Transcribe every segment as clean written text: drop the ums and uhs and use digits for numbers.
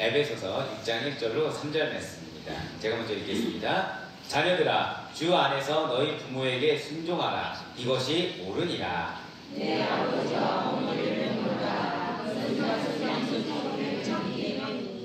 에베소서 6장 1절로 3절 말씀입니다. 제가 먼저 읽겠습니다. 자녀들아, 주 안에서 너희 부모에게 순종하라. 이것이 옳으니라. 내 아버지와 어머니를 모르라.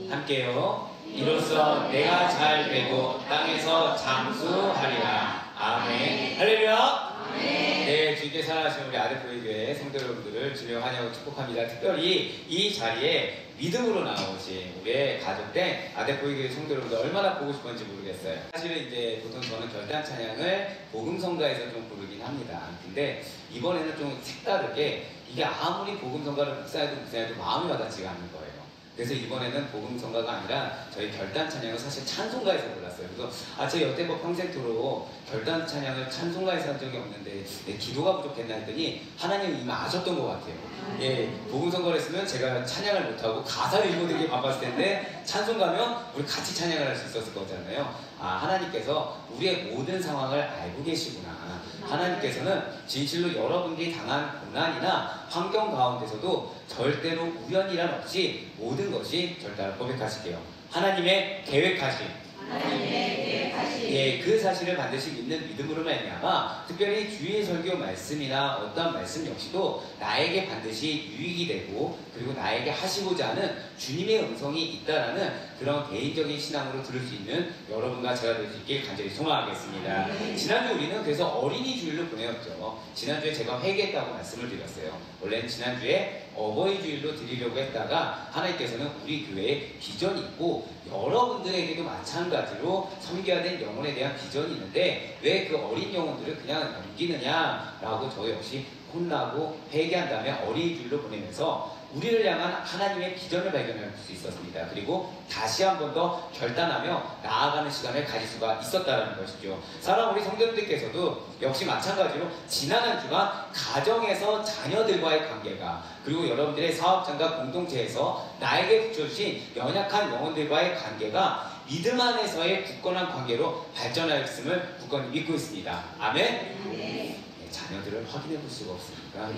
함께요. 이로써 내가 잘 되고 땅에서 장수하리라. 아멘. 할렐루야. 네, 주께 사랑하시는 우리 아들보이교회 성도 여러분들을 주님 환영하고 축복합니다. 특별히 이 자리에 믿음으로 나오신 우리의 가족된 아들보이교회 성도 여러분들 얼마나 보고 싶은지 모르겠어요. 사실은 이제 보통 저는 결단 찬양을 복음성가에서 좀 부르긴 합니다. 근데 이번에는 좀 색다르게 이게 아무리 복음성가를 묵상해도 마음이 와닿지가 않는 거예요. 그래서 이번에는 복음성가가 아니라 저희 결단 찬양을 사실 찬송가에서 불렀어요. 그래서 제 여태껏 평생토록 결단 찬양을 찬송가에서 한 적이 없는데 기도가 부족했나 했더니 하나님이 이미 아셨던 것 같아요. 예, 복음성가를 했으면 제가 찬양을 못하고 가사를 읽어드리기 바빴을 텐데 찬송가면 우리 같이 찬양을 할 수 있었을 거잖아요. 하나님께서 우리의 모든 상황을 알고 계시구나. 하나님께서는 진실로 여러분들이 당한 고난이나 환경 가운데서도 절대로 우연이란 없이 모든 것이 절대로 고백하실게요. 하나님의 계획하심. 예, 그 사실을 반드시 믿는 믿음으로 말미암아 특별히 주의 설교 말씀이나 어떤 말씀 역시도 나에게 반드시 유익이 되고 그리고 나에게 하시고자 하는 주님의 음성이 있다라는 그런 개인적인 신앙으로 들을 수 있는 여러분과 제가 될 수 있길 간절히 소망하겠습니다. 지난주 우리는 그래서 어린이 주일로 보내었죠. 지난주에 제가 회개했다고 말씀을 드렸어요. 원래는 지난주에 어버이 주일로 드리려고 했다가 하나님께서는 우리 교회에 비전이 있고 여러분들에게도 마찬가지로 섬겨야 될 영혼에 대한 비전이 있는데 왜 그 어린 영혼들을 그냥 넘기느냐라고 저 역시 혼나고 회개한 다음에 어린이 주일로 보내면서 우리를 향한 하나님의 비전을 발견할 수 있었습니다. 그리고 다시 한 번 더 결단하며 나아가는 시간을 가질 수가 있었다는 것이죠. 사랑하는 우리 성도님들께서도 역시 마찬가지로 지난 한 주간 가정에서 자녀들과의 관계가 그리고 여러분들의 사업장과 공동체에서 나에게 붙여주신 연약한 영혼들과의 관계가 믿음 안에서의 굳건한 관계로 발전하였음을 굳건히 믿고 있습니다. 아멘? 자녀들을 확인해 볼 수가 없으니까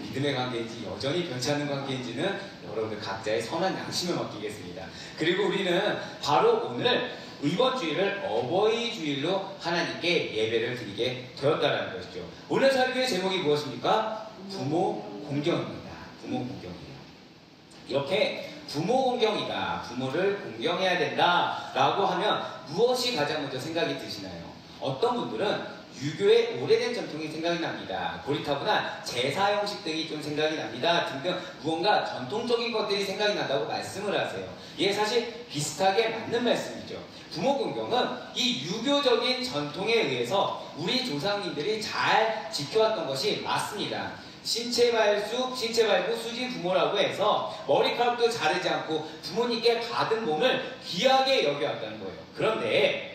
믿음의 관계인지 여전히 변치 않는 관계인지는 여러분들 각자의 선한 양심을 맡기겠습니다. 그리고 우리는 바로 오늘 이번 주일을 어버이 주일로 하나님께 예배를 드리게 되었다는 것이죠. 오늘 설교의 제목이 무엇입니까? 부모 공경입니다. 부모 공경이에요. 이렇게 부모 공경이다, 부모를 공경해야 된다라고 하면 무엇이 가장 먼저 생각이 드시나요? 어떤 분들은 유교의 오래된 전통이 생각이 납니다. 고리타분한 제사 형식 등이 좀 생각이 납니다. 등등 무언가 전통적인 것들이 생각이 난다고 말씀을 하세요. 이게 사실 비슷하게 맞는 말씀이죠. 부모 공경은 이 유교적인 전통에 의해서 우리 조상님들이 잘 지켜왔던 것이 맞습니다. 신체발수, 신체발부, 수진 부모라고 해서 머리카락도 자르지 않고 부모님께 받은 몸을 귀하게 여겨왔다는 거예요. 그런데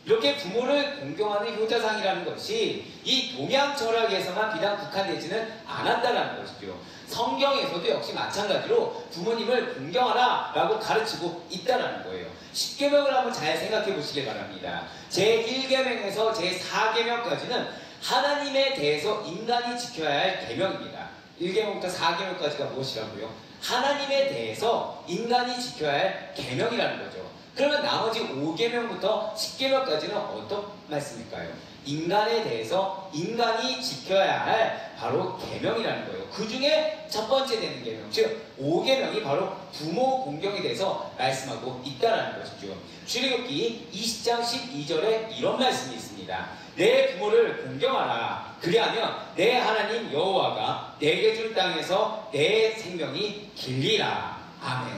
이렇게 부모를 공경하는 효자상이라는 것이 이 동양 철학에서만 비단 국한되지는 않았다는 것이죠. 성경에서도 역시 마찬가지로 부모님을 공경하라 라고 가르치고 있다는 거예요. 10계명을 한번 잘 생각해 보시길 바랍니다. 제1계명에서 제4계명까지는 하나님에 대해서 인간이 지켜야 할 계명입니다. 1계명부터 4계명까지가 무엇이라고요? 하나님에 대해서 인간이 지켜야 할 계명이라는 거죠. 그러면 나머지 5계명부터 10계명까지는 어떤 말씀일까요? 인간에 대해서 인간이 지켜야 할 바로 계명이라는 거예요. 그 중에 첫 번째 되는 계명, 즉 5계명이 바로 부모 공경에 대해서 말씀하고 있다는 것이죠. 출애굽기 20장 12절에 이런 말씀이 있습니다. 내 부모를 공경하라. 그리하면 내 하나님 여호와가 내게 줄 땅에서 내 생명이 길리라. 아멘.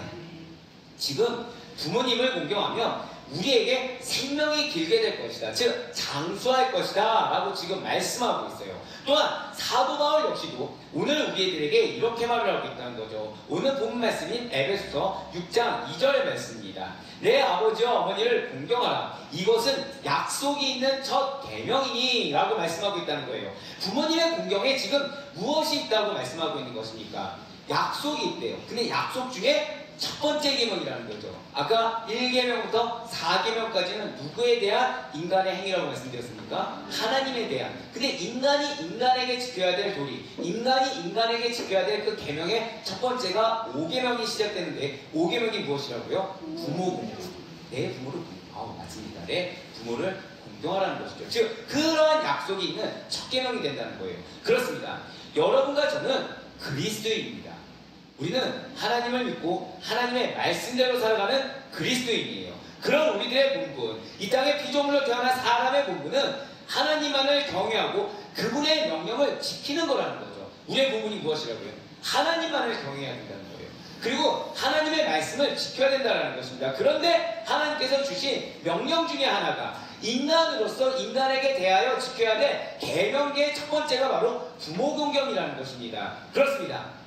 지금 부모님을 공경하면 우리에게 생명이 길게 될 것이다. 즉 장수할 것이다 라고 지금 말씀하고 있어요. 또한 사도 바울 역시도 오늘 우리들에게 이렇게 말을 하고 있다는 거죠. 오늘 본 말씀인 에베소서 6장 2절의 말씀입니다. 내 아버지와 어머니를 공경하라. 이것은 약속이 있는 첫 계명이니 라고 말씀하고 있다는 거예요. 부모님의 공경에 지금 무엇이 있다고 말씀하고 있는 것입니까? 약속이 있대요. 근데 약속 중에 첫 번째 계명이라는 거죠. 아까 1계명부터 4계명까지는 누구에 대한 인간의 행위라고 말씀드렸습니까? 하나님에 대한. 근데 인간이 인간에게 지켜야 될 도리, 인간이 인간에게 지켜야 될 그 계명의 첫 번째가 5계명이 시작되는데 5계명이 무엇이라고요? 부모 공경. 내 부모를 맞습니다. 내 부모를 공경하라는 것이죠. 즉 그러한 약속이 있는 첫 계명이 된다는 거예요. 그렇습니다. 여러분과 저는 그리스도인입니다. 우리는 하나님을 믿고 하나님의 말씀대로 살아가는 그리스도인이에요. 그런 우리들의 본분, 이 땅의 피조물로 태어난 사람의 본분은 하나님만을 경외하고 그분의 명령을 지키는 거라는 거죠. 우리의 본분이 무엇이라고요? 하나님만을 경외해야 된다는 거예요. 그리고 하나님의 말씀을 지켜야 된다는 것입니다. 그런데 하나님께서 주신 명령 중에 하나가 인간으로서 인간에게 대하여 지켜야 될 계명계의 첫 번째가 바로 부모 공경이라는 것입니다. 그렇습니다.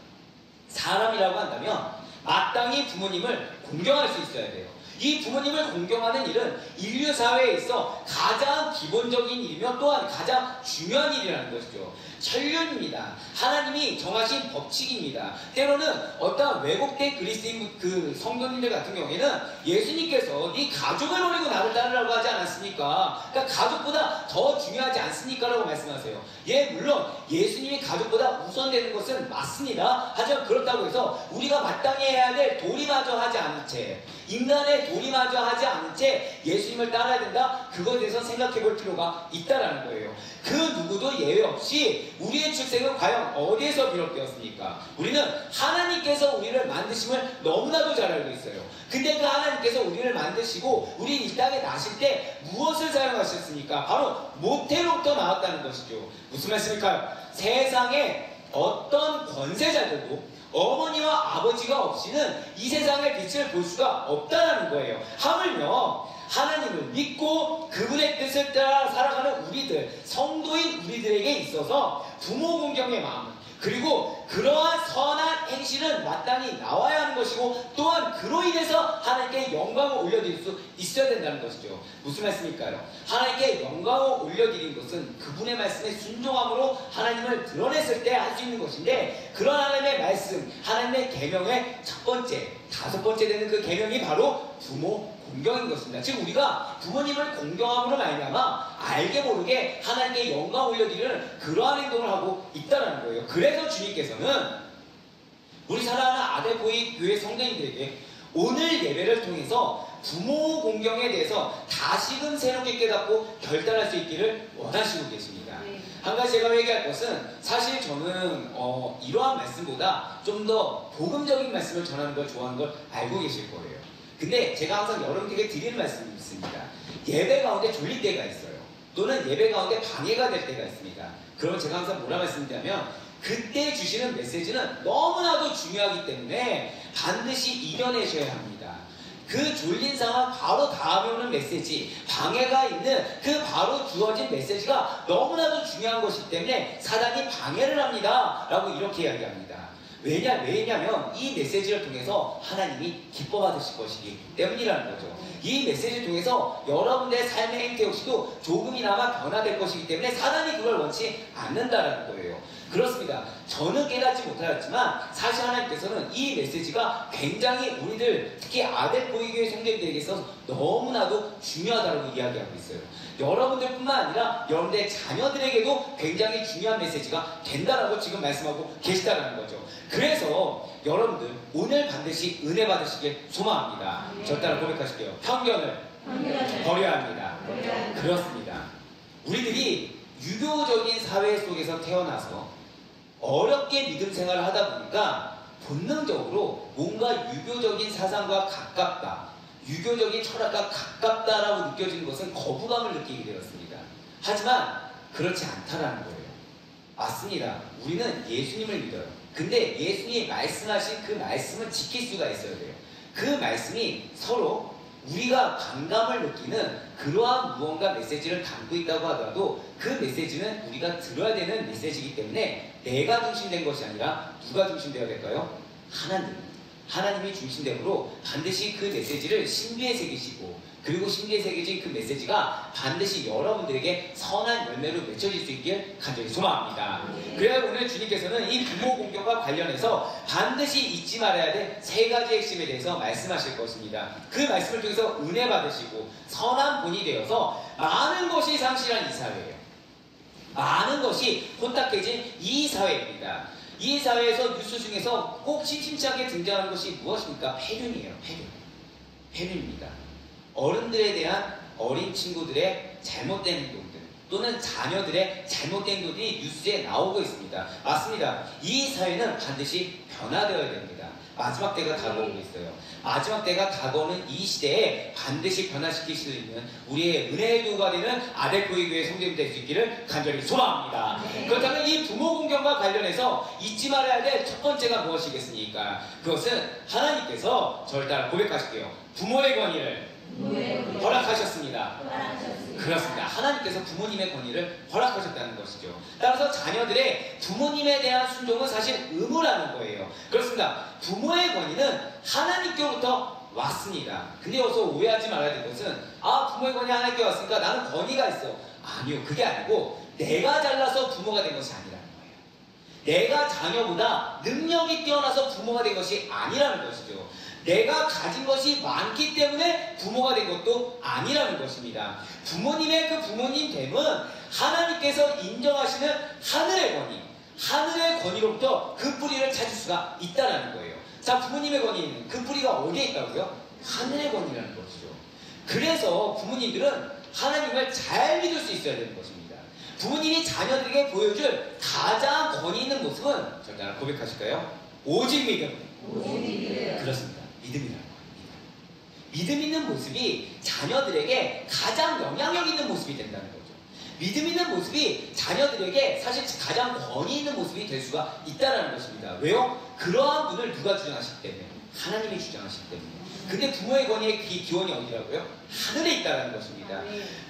사람이라고 한다면 마땅히 부모님을 공경할 수 있어야 돼요. 이 부모님을 공경하는 일은 인류 사회에 있어 가장 기본적인 일이며 또한 가장 중요한 일이라는 것이죠. 천륜입니다. 하나님이 정하신 법칙입니다. 때로는 어떤 왜곡된 그리스도인 그 성도님들 같은 경우에는 예수님께서 네 가족을 버리고 나를 따르라고 하지 않았습니까? 그러니까 가족보다 더 중요하지 않습니까? 라고 말씀하세요. 예, 물론 예수님이 가족보다 우선되는 것은 맞습니다. 하지만 그렇다고 해서 우리가 마땅히 해야 될 도리마저 하지 않은 채, 인간의 도리마저 하지 않은 채 예수님을 따라야 된다? 그것에 대해서 생각해 볼 필요가 있다는 거예요. 그 누구도 예외 없이 우리의 출생은 과연 어디에서 비롯되었습니까? 우리는 하나님께서 우리를 만드심을 너무나도 잘 알고 있어요. 근데 그 하나님께서 우리를 만드시고 우리 이 땅에 나실 때 무엇을 사용하셨습니까? 바로 모태로부터 나왔다는 것이죠. 무슨 말씀일까요? 세상에 어떤 권세자들도 어머니와 아버지가 없이는 이 세상의 빛을 볼 수가 없다는 거예요. 하물며 하나님을 믿고 그분의 뜻을 따라 살아가는 우리들, 성도인 우리들에게 있어서 부모 공경의 마음, 그리고 그러한 선한 행실은 마땅히 나와야 하는 것이고 또한 그로 인해서 하나님께 영광을 올려드릴 수 있어야 된다는 것이죠. 무슨 말씀일까요? 하나님께 영광을 올려드린 것은 그분의 말씀에 순종함으로 하나님을 드러냈을 때 할 수 있는 것인데, 그런 하나님의 말씀, 하나님의 계명의 첫 번째, 다섯 번째 되는 그 계명이 바로 부모 공경인 것입니다. 즉 우리가 부모님을 공경함으로 말미암아 알게 모르게 하나님께 영광 올려드리는 그러한 행동을 하고 있다는 거예요. 그래서 주님께서는 우리 사랑하는 아델포이 교회 성도님들에게 오늘 예배를 통해서 부모 공경에 대해서 다시금 새롭게 깨닫고 결단할 수 있기를 원하시고 계십니다. 한 가지 제가 얘기할 것은, 사실 저는 이러한 말씀보다 좀 더 복음적인 말씀을 전하는 걸 좋아하는 걸 알고 계실 거예요. 근데 제가 항상 여러분들에게 드리는 말씀이 있습니다. 예배 가운데 졸릴 때가 있어요. 또는 예배 가운데 방해가 될 때가 있습니다. 그러면 제가 항상 뭐라 말씀드리냐면, 그때 주시는 메시지는 너무나도 중요하기 때문에 반드시 이겨내셔야 합니다. 그 졸린 상황 바로 다음에 오는 메시지, 방해가 있는 그 바로 주어진 메시지가 너무나도 중요한 것이기 때문에 사단이 방해를 합니다 라고 이렇게 이야기합니다. 왜냐면 이 메시지를 통해서 하나님이 기뻐 받으실 것이기 때문이라는 거죠. 이 메시지를 통해서 여러분들의 삶의 행태 역시도 조금이나마 변화될 것이기 때문에 사단이 그걸 원치 않는다는 거예요. 그렇습니다. 저는 깨닫지 못하였지만 사실 하나님께서는 이 메시지가 굉장히 우리들, 특히 아델포이 교회 성도님들에게 있어서 너무나도 중요하다고 이야기하고 있어요. 여러분들뿐만 아니라 여러분들의 자녀들에게도 굉장히 중요한 메시지가 된다라고 지금 말씀하고 계시다는 거죠. 그래서 여러분들 오늘 반드시 은혜 받으시길 소망합니다. 저 따라 고백하실게요. 편견을 버려야 합니다. 그렇습니다. 우리들이 유교적인 사회 속에서 태어나서 어렵게 믿음 생활을 하다 보니까 본능적으로 뭔가 유교적인 사상과 가깝다, 유교적인 철학과 가깝다라고 느껴지는 것은 거부감을 느끼게 되었습니다. 하지만 그렇지 않다라는 거예요. 맞습니다. 우리는 예수님을 믿어요. 근데 예수님이 말씀하신 그 말씀을 지킬 수가 있어야 돼요. 그 말씀이 서로 우리가 반감을 느끼는 그러한 무언가 메시지를 담고 있다고 하더라도 그 메시지는 우리가 들어야 되는 메시지이기 때문에 내가 중심된 것이 아니라 누가 중심되어야 될까요? 하나님. 하나님이 중심되므로 반드시 그 메시지를 신비에 새기시고, 그리고 신비에 새겨진 그 메시지가 반드시 여러분들에게 선한 열매로 맺혀질 수 있길 간절히 소망합니다. 그래야 오늘 주님께서는 이 부모 공경과 관련해서 반드시 잊지 말아야 될 세 가지 핵심에 대해서 말씀하실 것입니다. 그 말씀을 통해서 은혜 받으시고 선한 본이 되어서 많은 것이 상실한 이 사회예요. 많은 것이 혼탁해진 이 사회입니다. 이 사회에서 뉴스 중에서 꼭 심심찮게 등장하는 것이 무엇입니까? 폐륜이에요. 폐륜입니다. 어른들에 대한 어린 친구들의 잘못된 행동들, 또는 자녀들의 잘못된 행동들이 뉴스에 나오고 있습니다. 맞습니다. 이 사회는 반드시 변화되어야 됩니다. 마지막 때가 다가오고 있어요. 마지막 때가 다가오는 이 시대에 반드시 변화시킬 수 있는 우리의 은혜의 도구가 되는 아델포이 교회 성도님 될 수 있기를 간절히 소망합니다. 그렇다면 이 부모 공경과 관련해서 잊지 말아야 될 첫 번째가 무엇이겠습니까? 그것은 하나님께서 저를 따라 고백하실게요. 부모의 권위를 허락하셨습니다. 그렇습니다. 하나님께서 부모님의 권위를 허락하셨다는 것이죠. 따라서 자녀들의 부모님에 대한 순종은 사실 의무라는 거예요. 그렇습니다. 부모의 권위는 하나님께로부터 왔습니다. 근데 여기서 오해하지 말아야 될 것은 부모의 권위 하나님께 왔으니까 나는 권위가 있어. 아니요. 그게 아니고 내가 잘나서 부모가 된 것이 아니라는 거예요. 내가 자녀보다 능력이 뛰어나서 부모가 된 것이 아니라는 것이죠. 내가 가진 것이 많기 때문에 부모가 된 것도 아니라는 것입니다. 부모님의 그 부모님됨은 하나님께서 인정하시는 하늘의 권위, 하늘의 권위로부터 그 뿌리를 찾을 수가 있다는 거예요. 자, 부모님의 권위는 그 뿌리가 어디에 있다고요? 하늘의 권위라는 것이죠. 그래서 부모님들은 하나님을 잘 믿을 수 있어야 되는 것입니다. 부모님이 자녀들에게 보여줄 가장 권위 있는 모습은 저희가 고백하실까요? 오직 믿음. 그렇습니다. 믿음이라는 거예요. 믿음 있는 모습이 자녀들에게 가장 영향력 있는 모습이 된다는 거죠. 믿음 있는 모습이 자녀들에게 사실 가장 권위 있는 모습이 될 수가 있다는 것입니다. 왜요? 그러한 분을 누가 주장하시기 때문에? 하나님이 주장하시기 때문에. 근데 부모의 권위의 기원이 어디라고요? 하늘에 있다는 것입니다.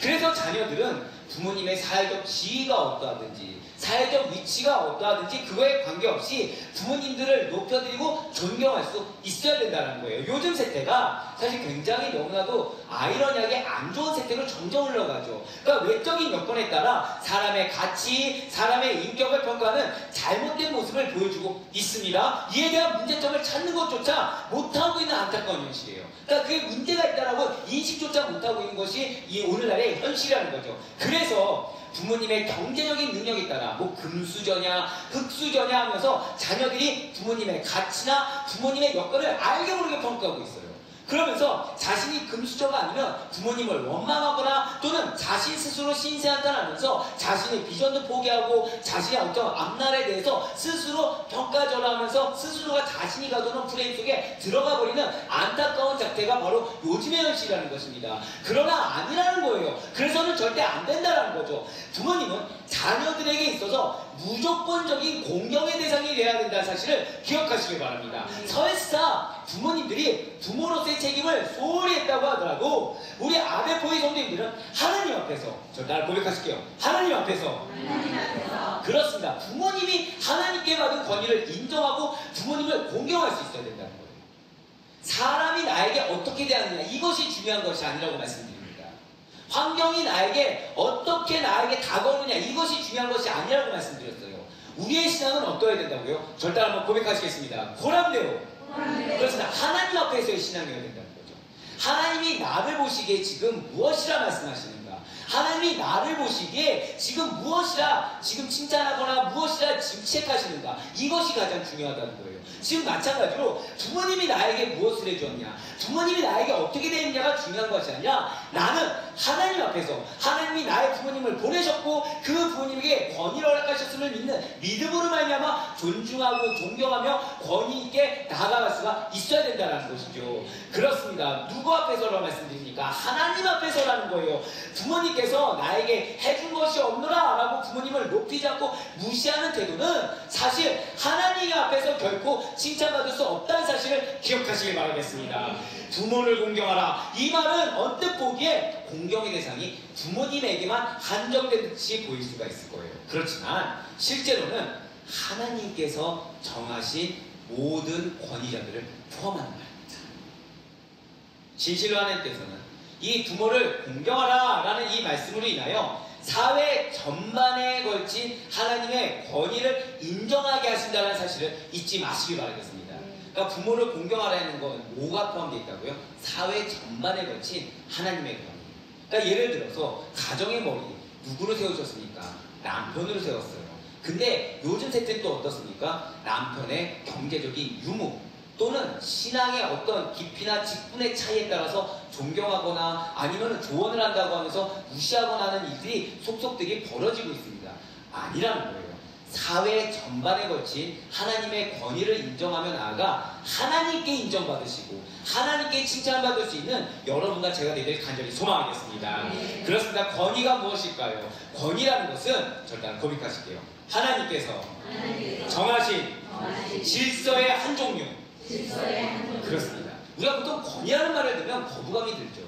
그래서 자녀들은 부모님의 사회적 지위가 어떠하든지 사회적 위치가 어떠하든지 그거에 관계없이 부모님들을 높여드리고 존경할 수 있어야 된다는 거예요. 요즘 세태가 사실 굉장히 너무나도 아이러니하게 안 좋은 세태로 점점 흘러가죠. 그러니까 외적인 여건에 따라 사람의 가치, 사람의 인격을 평가하는 잘못된 모습을 보여주고 있습니다. 이에 대한 문제점을 찾는 것조차 못하고 있는 안타까운 현실이에요. 그러니까 그게 문제가 있다라고 인식조차 못하고 있는 것이 이 오늘날의 현실이라는 거죠. 그래서 부모님의 경제적인 능력에 따라 뭐 금수저냐 흙수저냐 하면서 자녀들이 부모님의 가치나 부모님의 여건을 알게 모르게 평가하고 있어요. 그러면서 자신이 금수저가 아니면 부모님을 원망하거나 또는 자신 스스로 신세한탄하면서 자신의 비전도 포기하고 자신의 어떤 앞날에 대해서 스스로 평가절하하면서 스스로가 자신이 가두는 프레임 속에 들어가 버리는 안타까운 작태가 바로 요즘의 현실이라는 것입니다. 그러나 아니라는 거예요. 그래서는 절대 안 된다는 거죠. 부모님은 자녀들에게 있어서 무조건적인 공경의 대상이 되어야 된다는 사실을 기억하시기 바랍니다. 설사 부모님들이 부모로서의 책임을 소홀히 했다고 하더라도 우리 아델포이 성도님들은 하나님 앞에서 나를 고백하실게요. 하나님 앞에서 그렇습니다. 부모님이 하나님께 받은 권위를 인정하고 부모님을 공경할 수 있어야 된다는 거예요. 사람이 나에게 어떻게 대하느냐 이것이 중요한 것이 아니라고 말씀드립니다. 환경이 나에게 어떻게 나에게 다가오느냐 이것이 중요한 것이 아니라고 말씀드렸어요. 우리의 신앙은 어떠해야 된다고요? 절대 한번 고백하시겠습니다. 고람대로. 그렇습니다. 하나님 앞에서의 신앙이어야 된다는 거죠. 하나님이 나를 보시기에 지금 무엇이라 말씀하시는가? 하나님이 나를 보시기에 지금 무엇이라 지금 칭찬하거나 무엇이라 질책하시는가? 이것이 가장 중요하다는 거예요. 지금 마찬가지로 부모님이 나에게 무엇을 해줬냐, 부모님이 나에게 어떻게 되느냐가 중요한 것이 아니라 나는 하나님 앞에서 하나님이 나의 부모님을 보내셨고 그 부모님에게 권위를 허락하셨음을 믿는 믿음으로 말미암아 존중하고 존경하며 권위 있게 나아갈 수가 있어야 된다는 것이죠. 그렇습니다. 누구 앞에서라고 말씀드립니까? 하나님 앞에서라는 거예요. 부모님께서 나에게 해준 것이 없노라 라고 부모님을 높이지 않고 무시하는 태도는 사실 하나님 앞에서 결코 칭찬받을 수 없다는 사실을 기억하시길 바라겠습니다. 부모를 공경하라. 이 말은 언뜻 보기에 공경의 대상이 부모님에게만 한정된 듯이 보일 수가 있을 거예요. 그렇지만 실제로는 하나님께서 정하신 모든 권위자들을 포함하는 말입니다. 진실로 하나님께서는 이 부모를 공경하라 라는 이 말씀으로 인하여 사회 전반에 걸친 하나님의 권위를 인정하게 하신다는 사실을 잊지 마시기 바라겠습니다. 그러니까 부모를 공경하라는 건 뭐가 포함되어 있다고요? 사회 전반에 걸친 하나님의 권위. 그러니까 예를 들어서 가정의 머리 누구로 세우셨습니까? 남편으로 세웠어요. 근데 요즘 세대는 또 어떻습니까? 남편의 경제적인 유무 또는 신앙의 어떤 깊이나 직분의 차이에 따라서 존경하거나 아니면 조언을 한다고 하면서 무시하거나 하는 일들이 속속들이 벌어지고 있습니다. 아니라는 거예요. 사회 전반에 걸친 하나님의 권위를 인정하며 나아가 하나님께 인정받으시고 하나님께 칭찬받을 수 있는 여러분과 제가 되길 간절히 소망하겠습니다. 그렇습니다. 권위가 무엇일까요? 권위라는 것은 절단 고백하실게요. 하나님께서 정하신 질서의 한 종류. 그렇습니다. 우리가 보통 권위라는 말을 들으면 거부감이 들죠.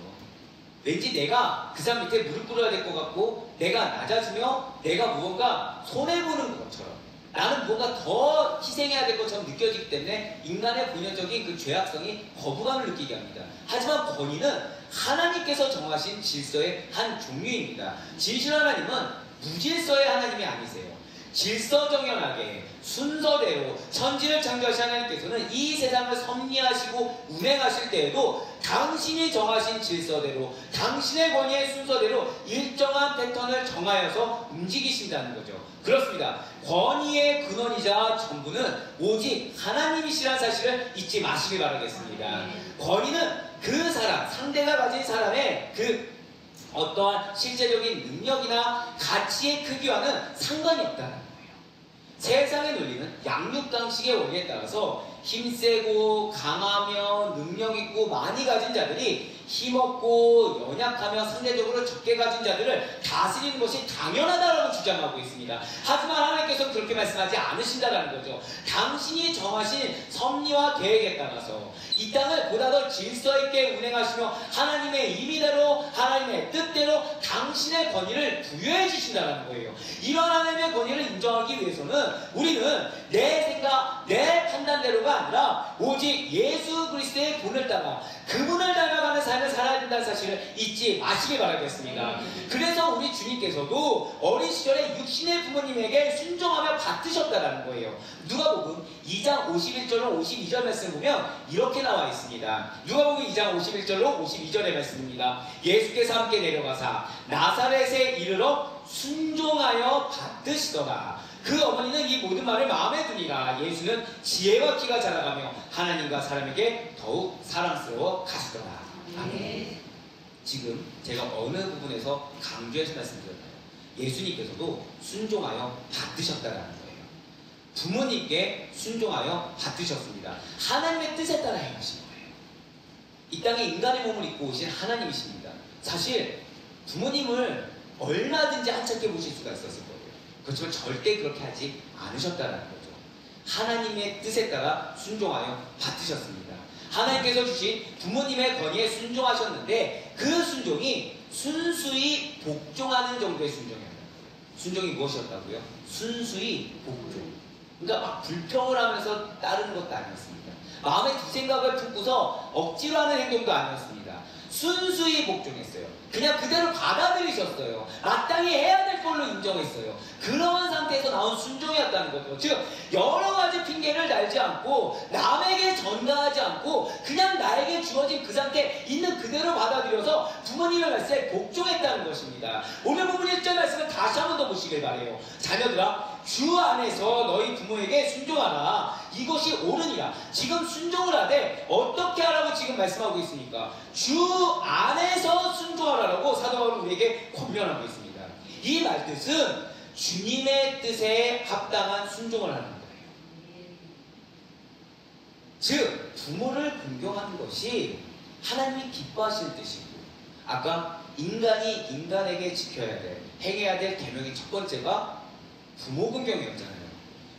왠지 내가 그 사람 밑에 무릎 꿇어야 될 것 같고 내가 낮아지며 내가 무언가 손해보는 것처럼 나는 무언가 더 희생해야 될 것처럼 느껴지기 때문에 인간의 본연적인 그 죄악성이 거부감을 느끼게 합니다. 하지만 권위는 하나님께서 정하신 질서의 한 종류입니다. 진실 하나님은 무질서의 하나님이 아니세요. 질서정연하게 순서대로 천지를 창조하신 하나님께서는 이 세상을 섭리하시고 운행하실 때에도 당신이 정하신 질서대로 당신의 권위의 순서대로 일정한 패턴을 정하여서 움직이신다는 거죠. 그렇습니다. 권위의 근원이자 전부는 오직 하나님이시라는 사실을 잊지 마시기 바라겠습니다. 권위는 그 사람, 상대가 가진 사람의 그 어떠한 실제적인 능력이나 가치의 크기와는 상관이 없다는 거예요. 세상의 논리는 양육강식의 원리에 따라서 힘세고 강하며 능력있고 많이 가진 자들이 힘없고 연약하며 상대적으로 적게 가진 자들을 다스리는 것이 당연하다라고 주장하고 있습니다. 하지만 하나님께서는 그렇게 말씀하지 않으신다는 거죠. 당신이 정하신 섭리와 계획에 따라서 이 땅을 보다 더 질서 있게 운행하시며 하나님의 임의대로 하나님의 뜻대로 당신의 권위를 부여해 주신다는 거예요. 이런 하나님의 권위를 인정하기 위해서는 우리는 내 생각, 내 판단대로가 아니라 오직 예수 그리스도의 본을 따라 그분을 닮아가는 삶을 살아야 된다는 사실을 잊지 마시기 바라겠습니다. 그래서 우리 주님께서도 어린 시절에 육신의 부모님에게 순종하며 받드셨다는 거예요. 누가복음 2장 51절로 52절 말씀 보면 이렇게 나와 있습니다. 누가복음 2장 51절로 52절의 말씀입니다. 예수께서 함께 내려가사 나사렛에 이르러 순종하여 받드시더라. 그 어머니는 이 모든 말을 마음에 두니라. 예수는 지혜와 키가 자라가며 하나님과 사람에게 더욱 사랑스러워 가시더라. 아멘. 지금 제가 어느 부분에서 강조해서 말씀드렸나요? 예수님께서도 순종하여 받으셨다는 거예요. 부모님께 순종하여 받으셨습니다. 하나님의 뜻에 따라 행하신 거예요. 이 땅에 인간의 몸을 입고 오신 하나님이십니다. 사실 부모님을 얼마든지 하찮게 보실 수가 있었을 거예요. 그렇지만 절대 그렇게 하지 않으셨다는 거죠. 하나님의 뜻에 따라 순종하여 받으셨습니다. 하나님께서 주신 부모님의 권위에 순종하셨는데 그 순종이 순수히 복종하는 정도의 순종이었다는 거예요. 순종이 무엇이었다고요? 순수히 복종. 그러니까 막 불평을 하면서 따르는 것도 아니었습니다. 마음에 두 생각을 품고서 억지로 하는 행동도 아니었습니다. 순수히 복종했어요. 그냥 그대로 받아들이셨어요. 마땅히 해야 될 걸로 인정했어요. 그런 상태에서 나온 순종이었다는 거죠. 즉 여러 가지 핑계를 달지 않고 남에게 전가하지 않고 그냥 나에게 주어진 그 상태에 있는 그대로 받아들여서 부모님의 말씀에 복종했다는 것입니다. 오늘 부분 1절 말씀을 다시 한 번 더 보시길 바래요. 자녀들아 주 안에서 너희 부모에게 순종하라. 이것이 옳으니라. 지금 순종을 하되 어떻게 하라고 지금 말씀하고 있습니까? 주 안에서 순종하라고 사도 바울은 우리에게 권면하고 있습니다. 이 말뜻은 주님의 뜻에 합당한 순종을 하는 거예요. 즉 부모를 공경하는 것이 하나님이 기뻐하시는 뜻이고 아까 인간이 인간에게 지켜야 될 행해야 될 계명의 첫 번째가 부모 공경이었잖아요.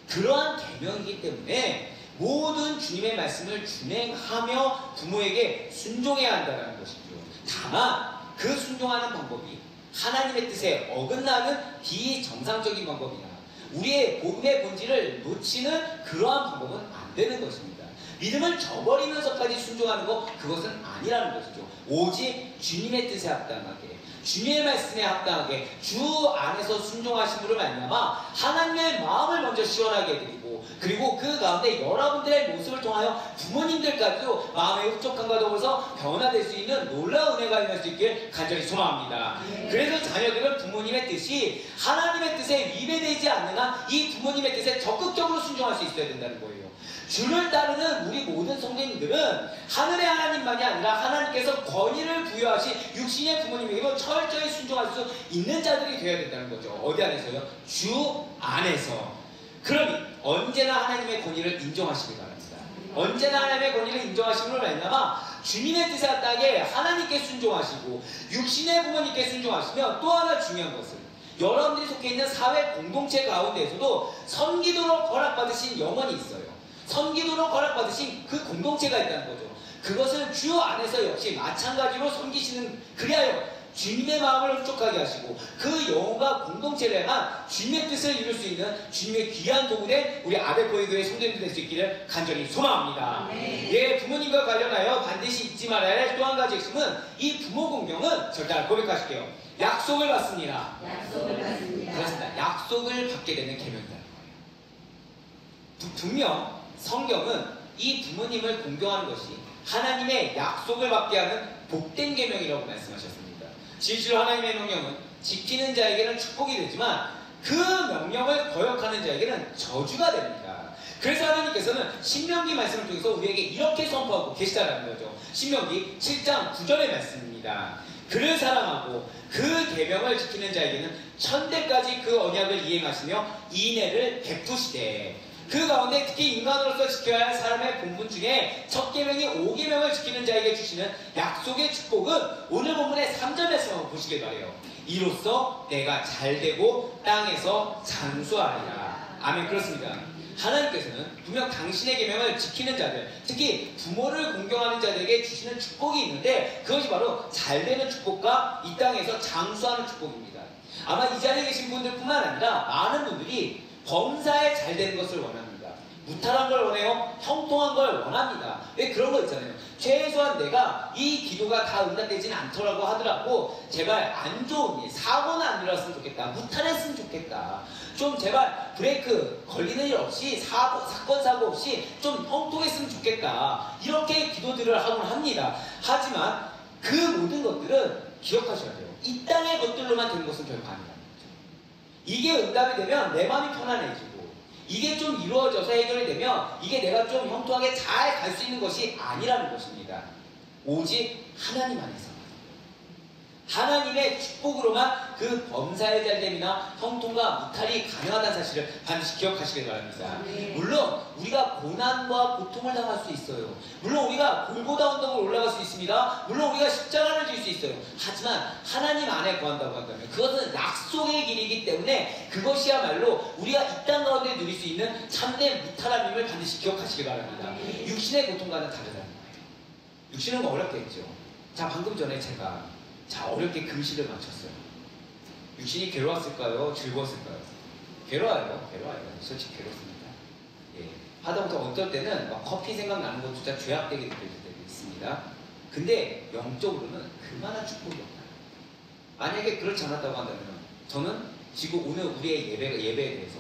그러한 계명이기 때문에 모든 주님의 말씀을 준행하며 부모에게 순종해야 한다는 것이죠. 다만 그 순종하는 방법이 하나님의 뜻에 어긋나는 비정상적인 방법이나 우리의 복음의 본질을 놓치는 그러한 방법은 안 되는 것입니다. 믿음을 저버리면서까지 순종하는 거, 그것은 아니라는 것이죠. 오직 주님의 뜻에 합당하게, 주님의 말씀에 합당하게 주 안에서 순종하심으로 말미암아 하나님의 마음을 먼저 시원하게 해드리고, 그리고 그 가운데 여러분들의 모습을 통하여 부모님들까지도 마음의 흡족함과 더불어서 변화될 수 있는 놀라운 은혜가 임할 수 있길 간절히 소망합니다. 그래서 자녀들은 부모님의 뜻이 하나님의 뜻에 위배되지 않는 한 이 부모님의 뜻에 적극적으로 순종할 수 있어야 된다는 거예요. 주를 따르는 우리 모든 성도님들은 하늘의 하나님만이 아니라 하나님께서 권위를 부여하신 육신의 부모님에게도 철저히 순종할 수 있는 자들이 되어야 된다는 거죠. 어디 안에서요? 주 안에서. 그러니 언제나 하나님의 권위를 인정하시기 바랍니다. 언제나 하나님의 권위를 인정하심으로 말미암아 주님의 뜻에 합당하게 하나님께 순종하시고 육신의 부모님께 순종하시며, 또 하나 중요한 것은 여러분들이 속해 있는 사회 공동체 가운데에서도 선기도로 허락받으신 영혼이 있어요. 선기도로 허락받으신 그 공동체가 있다는 거죠. 그것을 주 안에서 역시 마찬가지로 섬기시는, 그리하여 주님의 마음을 흡족하게 하시고 그 영혼과 공동체를 향한 주님의 뜻을 이룰 수 있는 주님의 귀한 도구된 우리 아베포이교회 성도님들 될 수 있기를 간절히 소망합니다. 예, 부모님과 관련하여 반드시 잊지 말아야 할 또 한 가지 핵심은 이 부모 공경은 절대 고백하실게요. 약속을 받습니다. 약속을 받습니다. 그렇습니다. 약속을 받게 되는 계명이라는 거예요. 분명 성경은 이 부모님을 공경하는 것이 하나님의 약속을 받게 하는 복된 계명이라고 말씀하셨습니다. 실제로 하나님의 명령은 지키는 자에게는 축복이 되지만 그 명령을 거역하는 자에게는 저주가 됩니다. 그래서 하나님께서는 신명기 말씀을 통해서 우리에게 이렇게 선포하고 계시다라는 거죠. 신명기 7장 9절의 말씀입니다. 그를 사랑하고 그 계명을 지키는 자에게는 천대까지 그 언약을 이행하시며 인애를 베푸시되, 그 가운데 특히 인간으로서 지켜야 할 사람의 본분 중에 첫 계명이 5계명을 지키는 자에게 주시는 약속의 축복은 오늘 본문의 3절에서 한번 보시길 바래요. 이로써 내가 잘되고 땅에서 장수하리라. 아멘. 그렇습니다. 하나님께서는 분명 당신의 계명을 지키는 자들, 특히 부모를 공경하는 자들에게 주시는 축복이 있는데, 그것이 바로 잘되는 축복과 이 땅에서 장수하는 축복입니다. 아마 이 자리에 계신 분들뿐만 아니라 많은 분들이 범사에 잘 되는 것을 원합니다. 무탈한 걸 원해요. 형통한 걸 원합니다. 왜 그런 거 있잖아요. 최소한 내가 이 기도가 다 응답되지는 않더라고 하더라도 제발 안 좋은 일, 사고는 안 일어났으면 좋겠다. 무탈했으면 좋겠다. 좀 제발 브레이크 걸리는 일 없이 사건 사고 없이 좀 형통했으면 좋겠다. 이렇게 기도들을 하곤 합니다. 하지만 그 모든 것들은 기억하셔야 돼요. 이 땅의 것들로만 되는 것은 결코 아니라. 이게 응답이 되면 내 마음이 편안해지고, 이게 좀 이루어져서 해결이 되면 이게 내가 좀 형통하게 잘 갈 수 있는 것이 아니라는 것입니다. 오직 하나님 안에서, 하나님의 축복으로만 그 범사의 잘됨이나 형통과 무탈이 가능하다는 사실을 반드시 기억하시길 바랍니다. 물론 우리가 고난과 고통을 당할 수 있어요. 물론 우리가 골고다 언덕을 올라갈 수 있습니다. 물론 우리가 십자가를 질 수 있어요. 하지만 하나님 안에 거한다고 한다면 그것은 약속의 길이기 때문에 그것이야말로 우리가 이 땅 가운데 누릴 수 있는 참된 무탈함임을 반드시 기억하시길 바랍니다. 육신의 고통과는 다르다는 거예요. 육신은 어렵겠죠. 자, 방금 전에 제가 어렵게 금식을 마쳤어요. 육신이 괴로웠을까요? 즐거웠을까요? 괴로워요. 솔직히 괴롭습니다. 예. 하다못해 어떨 때는 막 커피 생각나는 것조차 죄악되게 느껴질 때도 있습니다. 근데 영적으로는 그만한 축복이 없다. 만약에 그렇지 않았다고 한다면 저는 지금 오늘 우리의 예배에 대해서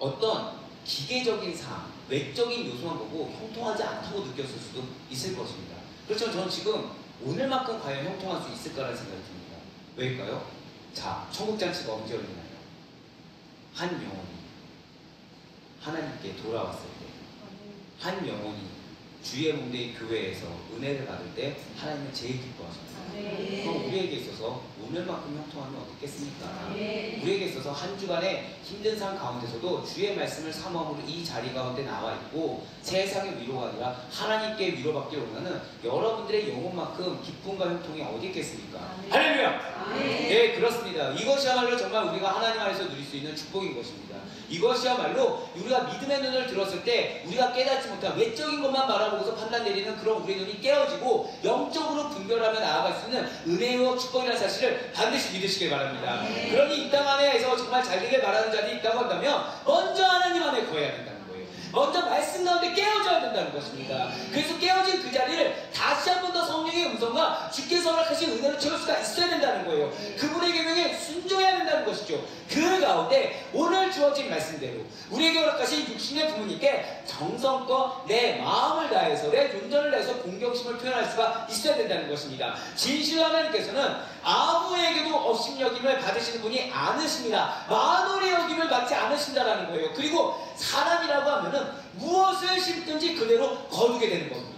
어떤 기계적인 사항, 외적인 요소만 보고 형통하지 않다고 느꼈을 수도 있을 것입니다. 그렇지만 저는 지금 오늘만큼 과연 형통할 수 있을까라는 생각이 듭니다. 왜일까요? 자, 천국잔치가 언제 열리나요? 한 영혼이 하나님께 돌아왔을 때, 한 영혼이 주의 몸된 교회에서 은혜를 받을 때 하나님은 제일 기뻐하십니다. 그럼 우리에게 있어서 오늘만큼 형통하면 어떻겠습니까? 우리에게 있어서 한 주간의 힘든 삶 가운데서도 주의 말씀을 사모함으로 이 자리 가운데 나와 있고 세상의 위로가 아니라 하나님께 위로받기를 원하는 여러분들의 영혼만큼 기쁨과 형통이 어디 있겠습니까? 할렐루야! 네, 그렇습니다. 이것이야말로 정말 우리가 하나님 안에서 누릴 수 있는 축복인 것입니다. 이것이야말로 우리가 믿음의 눈을 들었을 때 우리가 깨닫지 못한 외적인 것만 바라보고서 판단 내리는 그런 우리의 눈이 깨어지고 영적으로 분별하며 나아갈 수 있는 은혜와 축복이라는 사실을 반드시 믿으시길 바랍니다. 그러니 이 땅 안에서 정말 잘 되길 바라는 자들이 있다고 한다면 먼저 하나님 안에 거해야 된다는 거예요. 먼저 말씀 가운데 깨어져야 된다는 것입니다. 그래서 깨어진 그 자리를 다시 한 번 더 성령의 음성과 주께서 허락하신 은혜로 채울 수가 있어야 된다는 거예요. 그분의 계명에 순종해야 된다는 것이죠. 그 가운데 오늘 주어진 말씀대로 우리에게 허락하신 육신의 부모님께 정성껏 내 마음을 다해서 내 존재를 다해서 공경심을 표현할 수가 있어야 된다는 것입니다. 진실 하나님께서는 아무에게도 업신여김을 받으시는 분이 않으십니다. 만월의 여김을 받지 않으신다라는 거예요. 그리고 사람이라고 하면은 무엇을 심든지 그대로 거두게 되는 겁니다.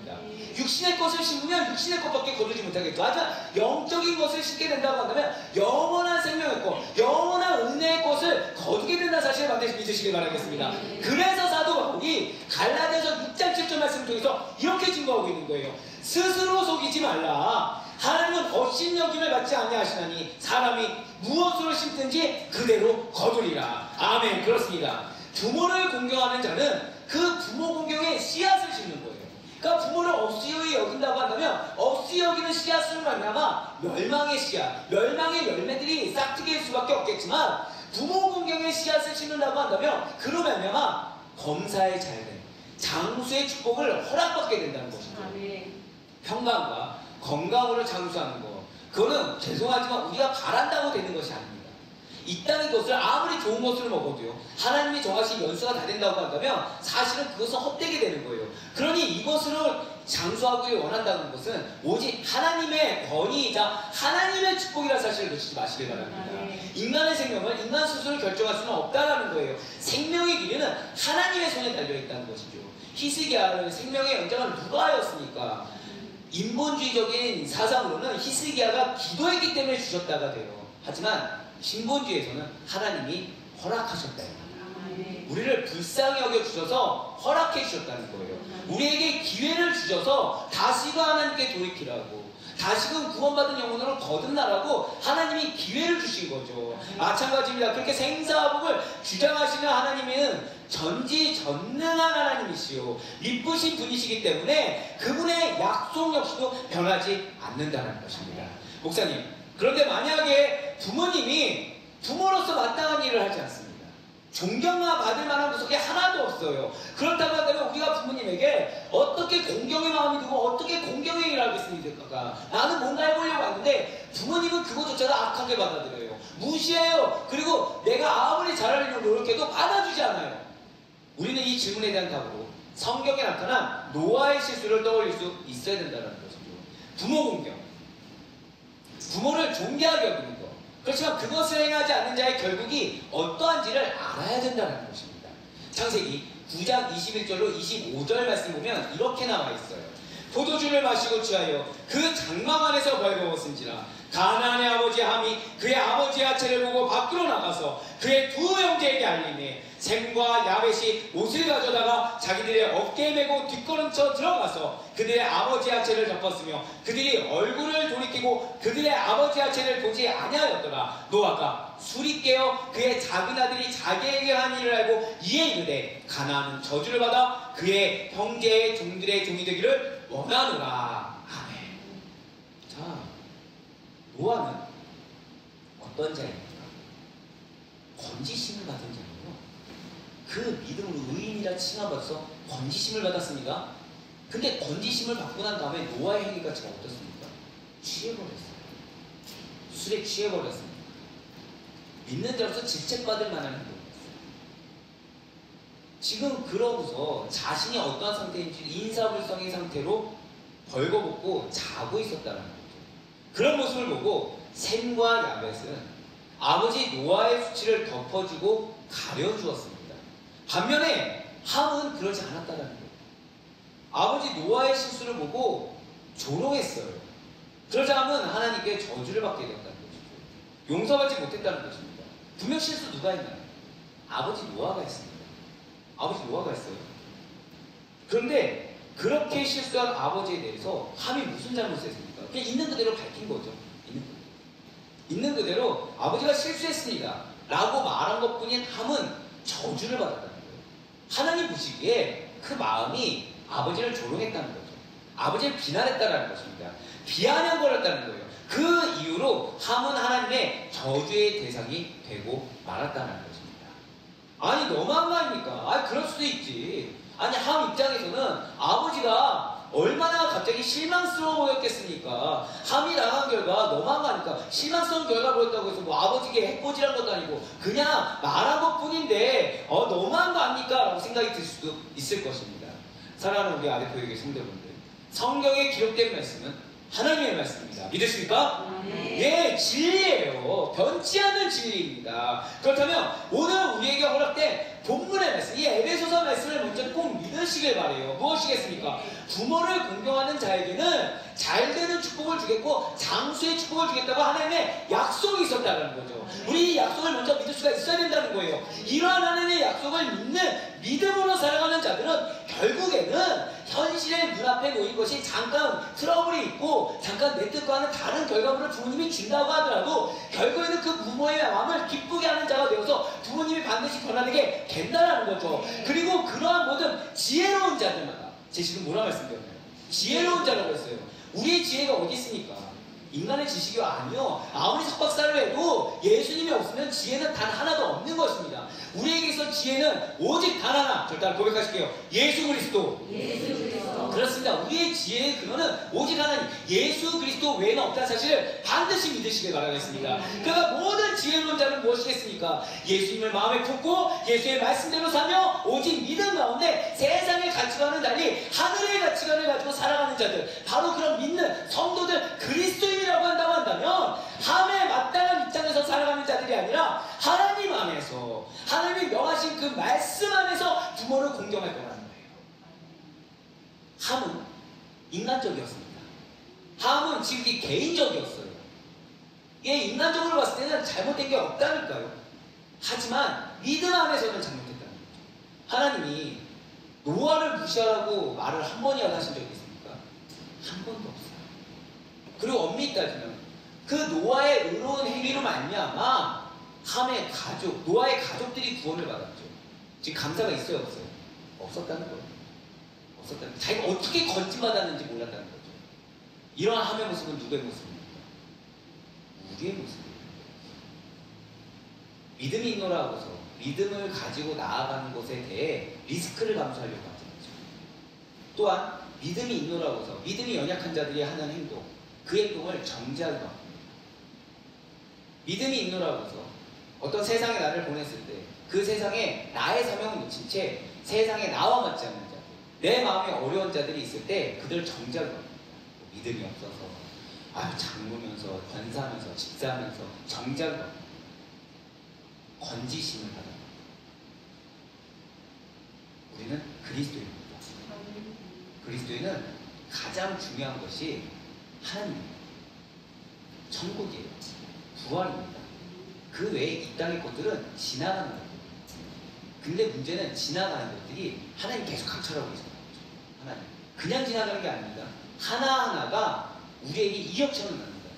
육신의 것을 심으면 육신의 것밖에 거두지 못하겠죠. 하지만 영적인 것을 심게 된다고 한다면 영원한 생명의 것, 영원한 은혜의 것을 거두게 된다는 사실을 반드시 믿으시길 바라겠습니다. 그래서 사도 바울이 갈라디아서 6장 7절 말씀을 통해서 이렇게 증거하고 있는 거예요. 스스로 속이지 말라. 하나님은 업신여김을 받지 아니하시나니 사람이 무엇으로 심든지 그대로 거두리라. 아멘. 그렇습니다. 부모를 공경하는 자는 그 부모 공경에 씨앗을 심는 거예요. 그러니까 부모를 업시여기 여긴다고 한다면 업시 여기는 씨앗으로 말미암아 멸망의 씨앗, 멸망의 열매들이 싹트게 수밖에 없겠지만 부모 공경에 씨앗을 심는다고 한다면 그로 말미암아 검사의 잘됨, 장수의 축복을 허락받게 된다는 것입니다. 평강과 건강으로 장수하는 것, 그거는 죄송하지만 우리가 바란다고 되는 것이 아닙니다. 이 땅의 것을 아무리 좋은 것을 먹어도요, 하나님이 정하신 연수가 다 된다고 한다면 사실은 그것은 헛되게 되는 거예요. 그러니 이것으로 장수하기 원한다는 것은 오직 하나님의 권위이자 하나님의 축복이라는 사실을 놓치지 마시길 바랍니다. 인간의 생명을 인간 스스로 결정할 수는 없다는 거예요. 생명의 길이는 하나님의 손에 달려있다는 것이죠. 히스기야를 생명의 연장을 누가 하였습니까? 인본주의적인 사상으로는 히스기야가 기도했기 때문에 주셨다가 돼요. 하지만 신본주의에서는 하나님이 허락하셨다. 우리를 불쌍히 여겨주셔서 허락해 주셨다는 거예요. 우리에게 기회를 주셔서 다시금 하나님께 돌이키라고, 다시금 구원받은 영혼으로 거듭나라고 하나님이 기회를 주신 거죠. 마찬가지입니다. 그렇게 생사복을 주장하시는 하나님은 전지전능한 하나님이시오, 미쁘신 분이시기 때문에 그분의 약속 역시도 변하지 않는다는 것입니다. 목사님, 그런데 만약에 부모님이 부모로서 마땅한 일을 하지 않습니다. 존경만 받을 만한 구석이 하나도 없어요. 그렇다고 한다면 우리가 부모님에게 어떻게 공경의 마음이 들고 어떻게 공경의 일을 하겠습니까? 나는 뭔가 해보려고 하는데 부모님은 그것조차도 악하게 받아들여요. 무시해요. 그리고 내가 아무리 잘하려고 노력해도 받아주지 않아요. 우리는 이 질문에 대한 답으로 성경에 나타난 노아의 실수를 떠올릴 수 있어야 된다는 것이죠. 부모 공경, 부모를 존귀하게 여기는 것, 그렇지만 그것을 행하지 않는 자의 결국이 어떠한지를 알아야 된다는 것입니다. 창세기 9장 21절로 25절 말씀 보면 이렇게 나와 있어요. 포도주를 마시고 취하여 그 장막 안에서 벌거웠은지라 가나안의 아버지 함이 그의 아버지의 하체를 보고 밖으로 나가서 그의 두 형제에게 알리매 셈과 야벳이 옷을 가져다가 자기들의 어깨에 메고 뒷걸음쳐 들어가서 그들의 아버지의 하체를 덮었으며 그들이 얼굴을 돌이키고 그들의 아버지의 하체를 보지 아니하였더라. 노아가 술이 깨어 그의 작은 아들이 자기에게 한 일을 알고 이에 이르되 가나안은 저주를 받아 그의 형제의 종들의 종이 되기를 원하노라. 아멘. 자, 노아는 어떤 자입니까? 건지심을 받은 자예요. 그 믿음으로 의인이라 칭함받아서 건지심을 받았습니다. 근데 건지심을 받고 난 다음에 노아의 행위가 지금 어떻습니까? 취해버렸어요. 술에 취해버렸습니다. 믿는 자로서 질책받을 만한 행동이었어요. 지금 그러고서 자신이 어떠한 상태인지 인사불성의 상태로 벌거벗고 자고 있었다는 거죠. 그런 모습을 보고 셈과 야벳은 아버지 노아의 수치를 덮어주고 가려주었습니다. 반면에 함은 그러지 않았다는 거예요. 아버지 노아의 실수를 보고 조롱했어요. 그러자 함은 하나님께 저주를 받게 되었다는 것이죠. 용서받지 못했다는 것입니다. 분명 실수 누가 했나요? 아버지 노아가 했습니다. 아버지 노아가 했어요. 그런데 그렇게 실수한 아버지에 대해서 함이 무슨 잘못을 했습니까? 그냥 있는 그대로 밝힌 거죠. 있는 그대로 아버지가 실수했습니다 라고 말한 것뿐인 함은 저주를 받았다는 거예요. 하나님 보시기에 그 마음이 아버지를 조롱했다는 거죠. 아버지를 비난했다는 것입니다. 비아냥거렸다는 거예요. 그 이유로 함은 하나님의 저주의 대상이 되고 말았다는 것입니다. 아니 너무한 거 아닙니까? 그럴 수도 있지. 아니 함 입장에서는 아버지가 얼마나 갑자기 실망스러워 보였겠습니까? 함이 나간 결과 너무한 거 아닙니까? 실망스러운 결과 보였다고 해서 뭐 아버지에게 해코지란 것도 아니고 그냥 말한 것 뿐인데 너무한 거 아닙니까? 라고 생각이 들 수도 있을 것입니다. 사랑하는 우리 아데코에게 성도분들, 성경에 기록된 말씀은 하나님의 말씀입니다. 믿으십니까? 예, 진리예요. 변치 않는 진리입니다. 그렇다면 오늘 우리에게 허락된 본문의 말씀, 이 에베소서 말씀을 먼저 꼭 믿으시길 바라요. 무엇이겠습니까? 부모를 공경하는 자에게는 잘되는 축복을 주겠고 장수의 축복을 주겠다고 하나님의 약속이 있었다는 거죠. 우리 이 약속을 먼저 믿을 수가 있어야 된다는 거예요. 이러한 하나님의 약속을 믿는 믿음으로 살아가는 자들은 결국에는 현실의 눈앞에 놓인 것이 잠깐 트러블이 있고 잠깐 내 뜻과는 다른 결과물을 부모님이 준다고 하더라도 결국에는 그 부모의 마음을 기쁘게 하는 자가 되어서 부모님이 반드시 변화되게 된다는 거죠. 그리고 그러한 모든 지혜로운 자들마다, 제가 지금 뭐라 말씀드렸나요? 지혜로운 자라고 했어요. 우리의 지혜가 어디 있습니까? 인간의 지식이 아니요. 아무리 석박사를 해도 예수님이 없으면 지혜는 단 하나도 없는 것입니다. 우리에게 있어 지혜는 오직 단 하나. 절단 고백하실게요. 예수 그리스도. 그렇습니다. 우리의 지혜의 근원은 오직 하나님, 예수 그리스도 외에는 없다는 사실을 반드시 믿으시길 바라겠습니다. 그러니까 모든 지혜로운 자는 무엇이겠습니까? 예수님을 마음에 품고 예수의 말씀대로 사며 오직 믿음 가운데 세상의 가치관을 달리 하늘의 가치관을 가지고 살아가는 자들, 바로 그런 믿는 성도들, 그리스도인이라고 한다고 한다면 함에 마땅한 입장에서 살아가는 자들이 아니라 하나님 안에서, 하나님이 명하신 그 말씀 안에서 부모를 공경할 거라는 거예요. 함은 인간적이었습니다. 함은 지극히 개인적이었어요. 이게 인간적으로 봤을 때는 잘못된 게 없다니까요. 하지만 믿음 안에서는 잘못됐다는 거죠. 하나님이 노아를 무시하라고 말을 한 번이라도 하신 적이 있습니까? 한 번도 없어요. 그리고 엄밀히 따지면 그 노아의 의로운 행위로 말미암아 함의 가족, 노아의 가족들이 구원을 받았죠. 지금 감사가 있어요, 없어요? 없었다는 거예요. 없었다는 거예요. 자기가 어떻게 건진받았는지 몰랐다는 거죠. 이러한 함의 모습은 누구의 모습입니까? 우리의 모습입니다. 믿음이 있노라고서 믿음을 가지고 나아가는 것에 대해 리스크를 감수하려고 하죠. 또한 믿음이 있노라고서 믿음이 연약한 자들이 하는 행동, 그 행동을 정지하기 바랍니다. 믿음이 있노라고서 어떤 세상에 나를 보냈을 때 그 세상에 나의 사명을 놓친 채 세상에 나와 맞지 않는 자들, 내 마음에 어려운 자들이 있을 때 그들을 정지하기 바랍니다. 믿음이 없어서 장구면서 권사하면서 집사하면서 정지하기 바랍니다. 건지심을 받아라. 우리는 그리스도입니다. 그리스도인은 가장 중요한 것이 하나님입니다. 천국이에요. 부활입니다. 그 외에 이 땅의 것들은 지나가는 것들. 근데 문제는 지나가는 것들이 하나님 계속 감찰하고 계시는 거죠. 하나님. 그냥 지나가는 게 아닙니다. 하나하나가 우리에게 1억천을 납니다.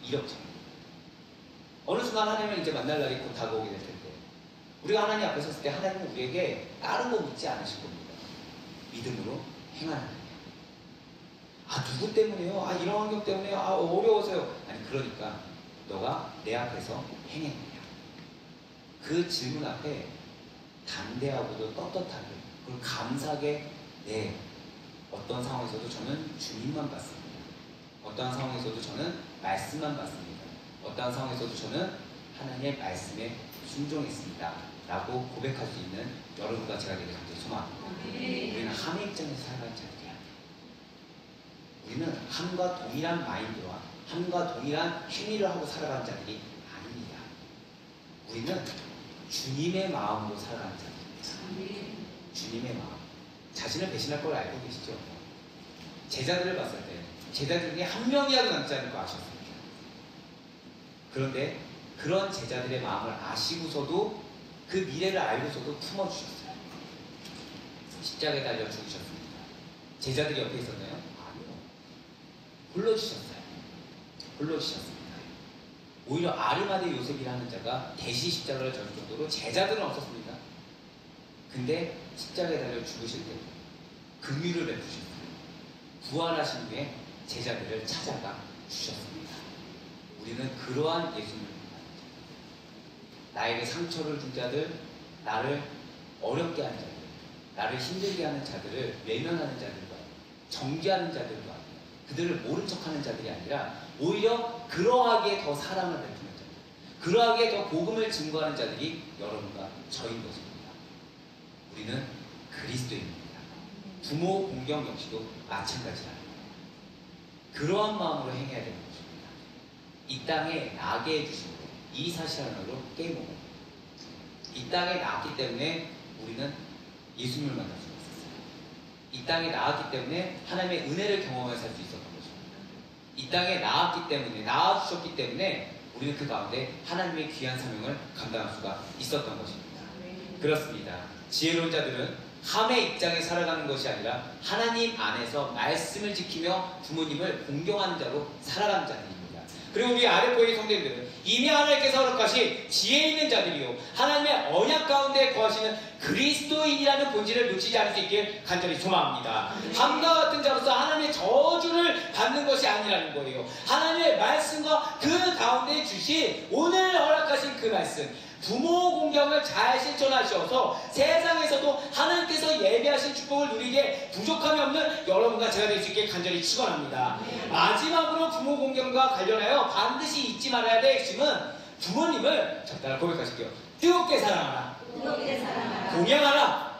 1억천. 어느 순간 하나님을 이제 만날 날이 곧 다가오게 될 텐데, 우리가 하나님 앞에 섰을 때 하나님은 우리에게 다른 거 묻지 않으실 겁니다. 믿음으로 행하는 거예요. 누구 때문에요? 이런 환경 때문에요? 어려워서요? 아니, 그러니까 너가 내 앞에서 행했느냐. 그 질문 앞에 담대하고도 떳떳하게, 그리고 감사하게, 네, 어떤 상황에서도 저는 주님만 봤습니다. 어떠한 상황에서도 저는 말씀만 봤습니다. 어떠한 상황에서도 저는 하나님의 말씀에 순종했습니다. 라고 고백할 수 있는 여러분과 제가 되길 간절히 소망합니다. 우리는 함의 입장에서 살아가는 자들이야. 우리는 함과 동일한 마인드와 함과 동일한 행위를 하고 살아가는 자들이 아닙니다. 우리는 주님의 마음으로 살아가는 자들입니다. 주님의 마음. 자신을 배신할 걸 알고 계시죠? 제자들을 봤을 때 제자들 중에 한 명이라도 남지 않을 거 아셨습니다. 그런데 그런 제자들의 마음을 아시고서도 그 미래를 알고서도 품어주셨어요. 십자가에 달려 죽으셨습니다. 제자들이 옆에 있었나요? 아니요. 불러주셨어요. 불러주셨습니다. 오히려 아리마대 요셉이라는 자가 대신 십자가를 질 정도로 제자들은 없었습니다. 근데 십자가에 달려 죽으실 때 긍휼을 베푸셨어요. 부활하신 후에 제자들을 찾아가 주셨습니다. 우리는 그러한 예수님을 만납니다. 나에게 상처를 준 자들, 나를 어렵게 한 자들, 나를 힘들게 하는 자들을 외면하는 자들과 정죄하는 자들과 그들을 모른 척하는 자들이 아니라 오히려 그러하기에 더 사랑을 베푸는 자들, 그러하기에 더 복음을 증거하는 자들이 여러분과 저인 것입니다. 우리는 그리스도인입니다. 부모 공경 역시도 마찬가지랍니다. 그러한 마음으로 행해야 되는 것입니다. 이 땅에 나게 해주신 것, 이 사실 하나로 깨먹어요. 이 땅에 나왔기 때문에 우리는 예수님을 만날 수 있었어요. 이 땅에 나왔기 때문에 하나님의 은혜를 경험해 살 수 있었던 것입니다. 이 땅에 나왔기 때문에, 나와주셨기 때문에 우리는 그 가운데 하나님의 귀한 사명을 감당할 수가 있었던 것입니다. 그렇습니다. 지혜로운 자들은 함의 입장에 살아가는 것이 아니라 하나님 안에서 말씀을 지키며 부모님을 공경하는 자로 살아가는 자들입니다. 그리고 우리 아랫보의 성도님들은 이미 하나님께서 허락하신 지혜 있는 자들이요 하나님의 언약 가운데 거하시는 그리스도인이라는 본질을 놓치지 않을 수 있길 간절히 소망합니다. 함과 같은 자로서 하나님의 저주를 받는 것이 아니라는 거예요. 하나님의 말씀과 그 가운데 주신 오늘 허락하신 그 말씀, 부모 공경을 잘 실천하셔서 세상에서도 하나님께서 예배하신 축복을 누리기에 부족함이 없는 여러분과 제가 될 수 있게 간절히 축원합니다. 마지막으로 부모 공경과 관련하여 반드시 잊지 말아야 될 핵심은 부모님을 적당히 고백하실게요. 뜨겁게 사랑하라. 뜨겁게 사랑하라. 공양하라.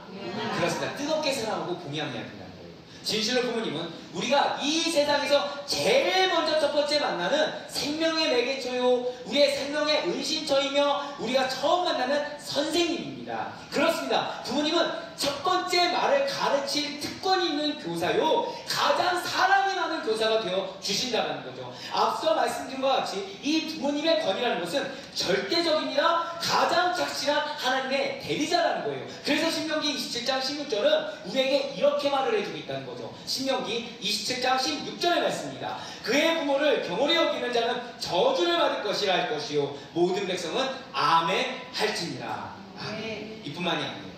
그렇습니다. 뜨겁게 사랑하고 공양해야 된다는 거예요. 진실로 부모님은 우리가 이 세상에서 제일 먼저 첫 번째 만나는 생명의 매개처요, 우리의 생명의 은신처이며 우리가 처음 만나는 선생님입니다. 그렇습니다. 부모님은 첫 번째 말을 가르칠 특권이 있는 교사요, 가장 사랑이 많은 교사가 되어 주신다는 거죠. 앞서 말씀드린 것과 같이 이 부모님의 권위라는 것은 절대적이니라 가장 착실한 하나님의 대리자라는 거예요. 그래서 신명기 27장 16절은 우리에게 이렇게 말을 해주고 있다는 거죠. 신명기 27장 16절의 말씀입니다. 그의 부모를 경홀히 여기는 자는 저주를 받을 것이라 할 것이요 모든 백성은 아멘 할지니라. 아멘. 이뿐만이 아니에요.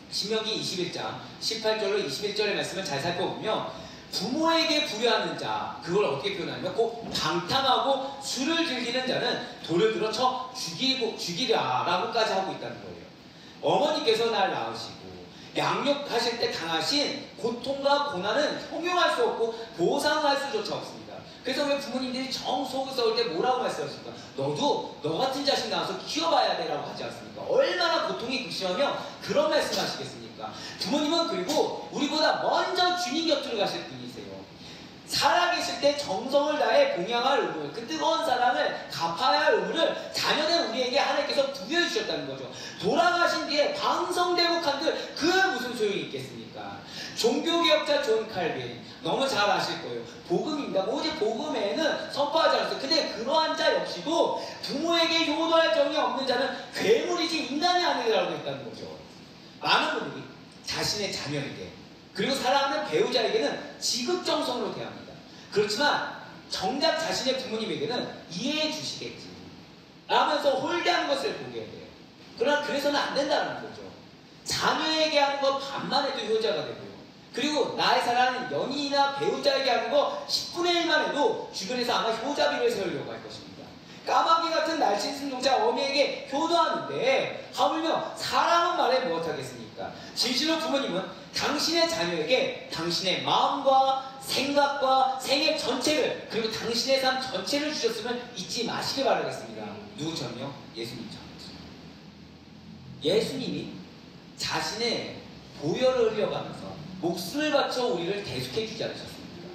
신명기 21장 18절로 21절의 말씀을 잘 살펴보면 부모에게 불효하는 자, 그걸 어떻게 표현하냐면 꼭 방탕하고 술을 즐기는 자는 돌을 들어 쳐 죽이라라고까지 하고 있다는 거예요. 어머니께서 날 낳으시고 양육하실 때 당하신 고통과 고난은 형용할 수 없고 보상할 수조차 없습니다. 그래서 왜 부모님들이 정속을 써올 때 뭐라고 말씀하십니까? 너도 너 같은 자식 낳아서 키워봐야 돼라고 하지 않습니까? 얼마나 고통이 극심하며 그런 말씀하시겠습니까? 부모님은 그리고 우리보다 먼저 주님 곁으로 가실 분이세요. 살아계실 때 정성을 다해 공양할 의무를, 그 뜨거운 사랑을 갚아야 할 의무를 자녀된 우리에게 하나님께서 부여해 주셨다는 거죠. 돌아가신 뒤에 방성되고 간들 그 무슨 소용이 있겠습니까? 종교개혁자 존 칼빈 너무 잘 아실 거예요. 복음입니다. 오직 복음에는 선포하지 않았어요. 근데 그러한 자 역시도 부모에게 효도할 정이 없는 자는 괴물이지 인간이 아니라고 했다는 거죠. 많은 분들이 자신의 자녀에게 그리고 사랑하는 배우자에게는 지극정성으로 대합니다. 그렇지만 정작 자신의 부모님에게는 이해해 주시겠지 라면서 홀대하는 것을 보게 돼요. 그러나 그래서는 안 된다는 거죠. 자녀에게 하는 것 반만 해도 효자가 되고요. 그리고 나의 사랑하는 연인이나 배우자에게 하는 거 10분의 1만 해도 주변에서 아마 효자비를 세우려고 할 것입니다. 까마귀 같은 날씬 순종자 어미에게 효도하는데 하물며 사랑은 말해 무엇하겠습니까? 진실로 부모님은 당신의 자녀에게 당신의 마음과 생각과 생애 전체를 그리고 당신의 삶 전체를 주셨음을 잊지 마시기 바라겠습니다. 누구처럼요? 예수님처럼. 예수님이 자신의 보혈을 흘려가면서 목숨을 바쳐 우리를 대속해 주지 않으셨습니까?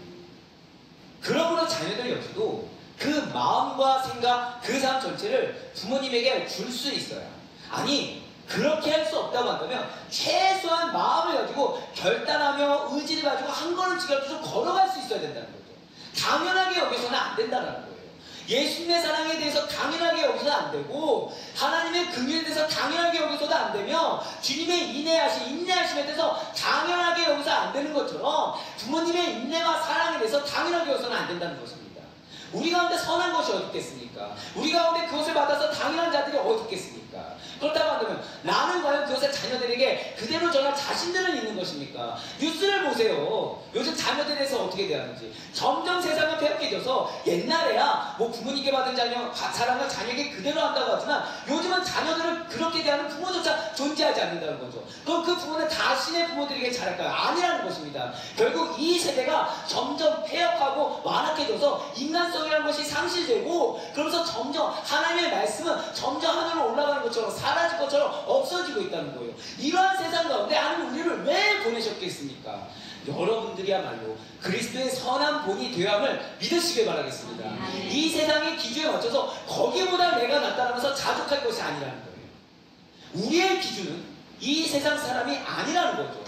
그러므로 자녀들 역시도 그 마음과 생각, 그 삶 전체를 부모님에게 줄 수 있어요. 아니, 그렇게 할 수 없다고 한다면 최소한 마음을 가지고 결단하며 의지를 가지고 한 걸음씩이라도 좀 걸어갈 수 있어야 된다는 거죠. 당연하게 여기서는 안 된다는 거예요. 예수님의 사랑에 대해서 당연하게 여기서는 안 되고 하나님의 긍휼에 대해서 당연하게 여기서도 안 되며 주님의 인내하심에 대해서 당연하게 여기서 안 되는 것처럼 부모님의 인내와 사랑에 대해서 당연하게 여기서는 안 된다는 것입니다. 우리 가운데 선한 것이 어디 있겠습니까? 우리 가운데 그것을 받아서 당연한 자들이 어디 있겠습니까? 그렇다고 한다면 나는 과연 그것을 자녀들에게 그대로 전할 자신들은 있는 것입니까? 뉴스를 보세요. 요즘 자녀들에 대해서 어떻게 대하는지. 점점 세상은 폐역해져서 옛날에야 뭐 부모님께 받은 사랑을 자녀에게 그대로 한다고 하지만 요즘은 자녀들을 그렇게 대하는 부모조차 존재하지 않는다는 거죠. 그럼 그 부모는 자신의 부모들에게 잘할까요? 아니라는 것입니다. 결국 이 세대가 점점 폐역하고 완악해져서 인간성이라는 것이 상실되고 그러면서 점점 하나님의 말씀은 점점 하늘로 올라가는 것처럼 사라질 것처럼 없어지고 있다는 거예요. 이러한 세상 가운데 하나님 우리를 왜 보내셨겠습니까? 여러분들이야말로 그리스도의 선한 본이 되어함을 믿으시길 바라겠습니다. 이 세상의 기준에 맞춰서 거기보다 내가 낫다라면서 자족할 것이 아니라는 거예요. 우리의 기준은 이 세상 사람이 아니라는 거죠.